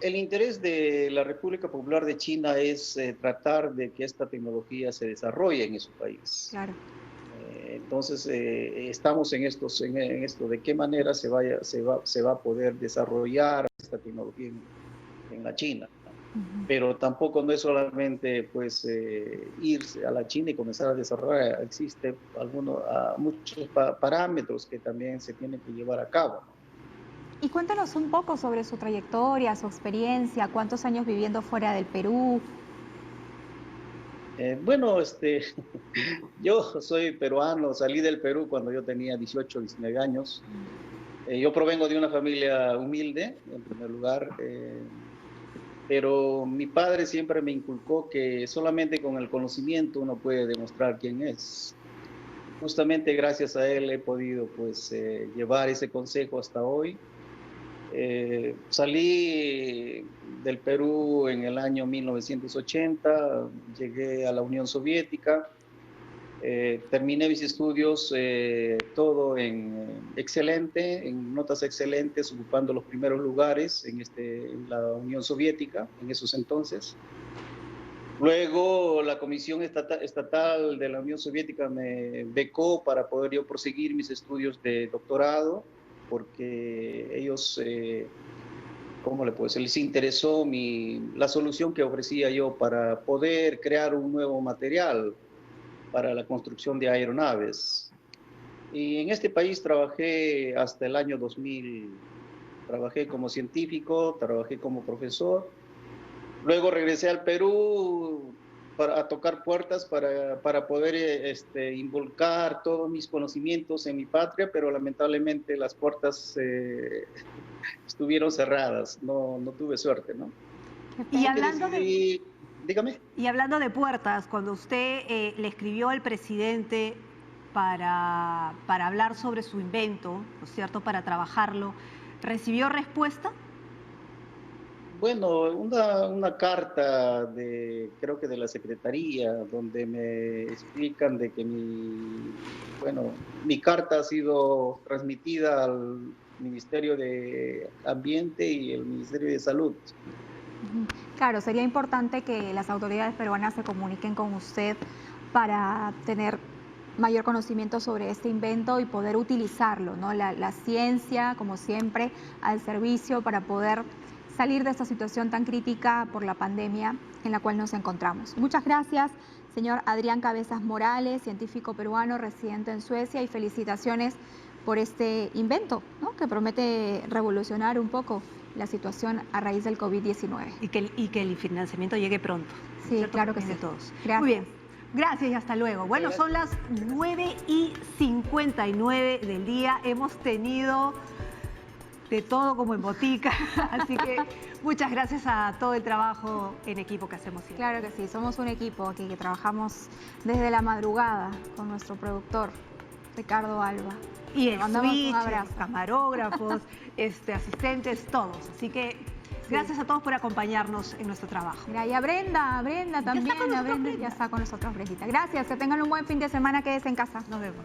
interés de la República Popular de China es tratar de que esta tecnología se desarrolle en su país.
Claro.
Entonces, estamos en esto de qué manera se va a poder desarrollar esta tecnología en la China. Pero tampoco no es solamente pues irse a la China y comenzar a desarrollar, existe muchos parámetros que también se tienen que llevar a cabo.
Y cuéntanos un poco sobre su trayectoria, su experiencia, cuántos años viviendo fuera del Perú.
Bueno, yo soy peruano, salí del Perú cuando yo tenía 18, 19 años. Yo provengo de una familia humilde, en primer lugar, pero mi padre siempre me inculcó que solamente con el conocimiento uno puede demostrar quién es. Justamente gracias a él he podido pues, llevar ese consejo hasta hoy. Salí del Perú en el año 1980, llegué a la Unión Soviética, terminé mis estudios todo en excelente, en notas excelentes, ocupando los primeros lugares en la Unión Soviética en esos entonces. Luego la Comisión Estatal de la Unión Soviética me becó para poder yo proseguir mis estudios de doctorado, porque ellos, ¿cómo le puedo decir? Les interesó la solución que ofrecía yo para poder crear un nuevo material para la construcción de aeronaves. Y en este país trabajé hasta el año 2000. Trabajé como científico, trabajé como profesor. Luego regresé al Perú a tocar puertas para poder involucrar todos mis conocimientos en mi patria, pero lamentablemente las puertas estuvieron cerradas, no tuve suerte, ¿no?
Y hablando
dígame.
Y hablando de puertas, cuando usted le escribió al presidente para hablar sobre su invento, ¿no es cierto?, para trabajarlo, ¿recibió respuesta?
Bueno, una carta creo que de la Secretaría, donde me explican de que mi carta ha sido transmitida al Ministerio de Ambiente y el Ministerio de Salud.
Claro, sería importante que las autoridades peruanas se comuniquen con usted para tener mayor conocimiento sobre este invento y poder utilizarlo, ¿no? La ciencia, como siempre, al servicio para poder salir de esta situación tan crítica por la pandemia en la cual nos encontramos. Muchas gracias, señor Adrián Cabezas Morales, científico peruano residente en Suecia, y felicitaciones por este invento, ¿no?, que promete revolucionar un poco la situación a raíz del COVID-19.
Y que el financiamiento llegue pronto.
Sí, claro que sí.
De todos.
Gracias.
Muy bien. Gracias y hasta luego. Bueno, son las 9:59 del día. Hemos tenido de todo como en botica, así que muchas gracias a todo el trabajo en equipo que hacemos siempre.
Claro que sí, somos un equipo aquí que trabajamos desde la madrugada con nuestro productor Ricardo Alba.
Y el
mandamos
switch,
un abrazo.
los camarógrafos, asistentes, todos. Así que gracias a todos por acompañarnos en nuestro trabajo.
Mira, y a Brenda también, ya está con nosotros, Brendita. Gracias, que tengan un buen fin de semana, quédese en casa.
Nos vemos.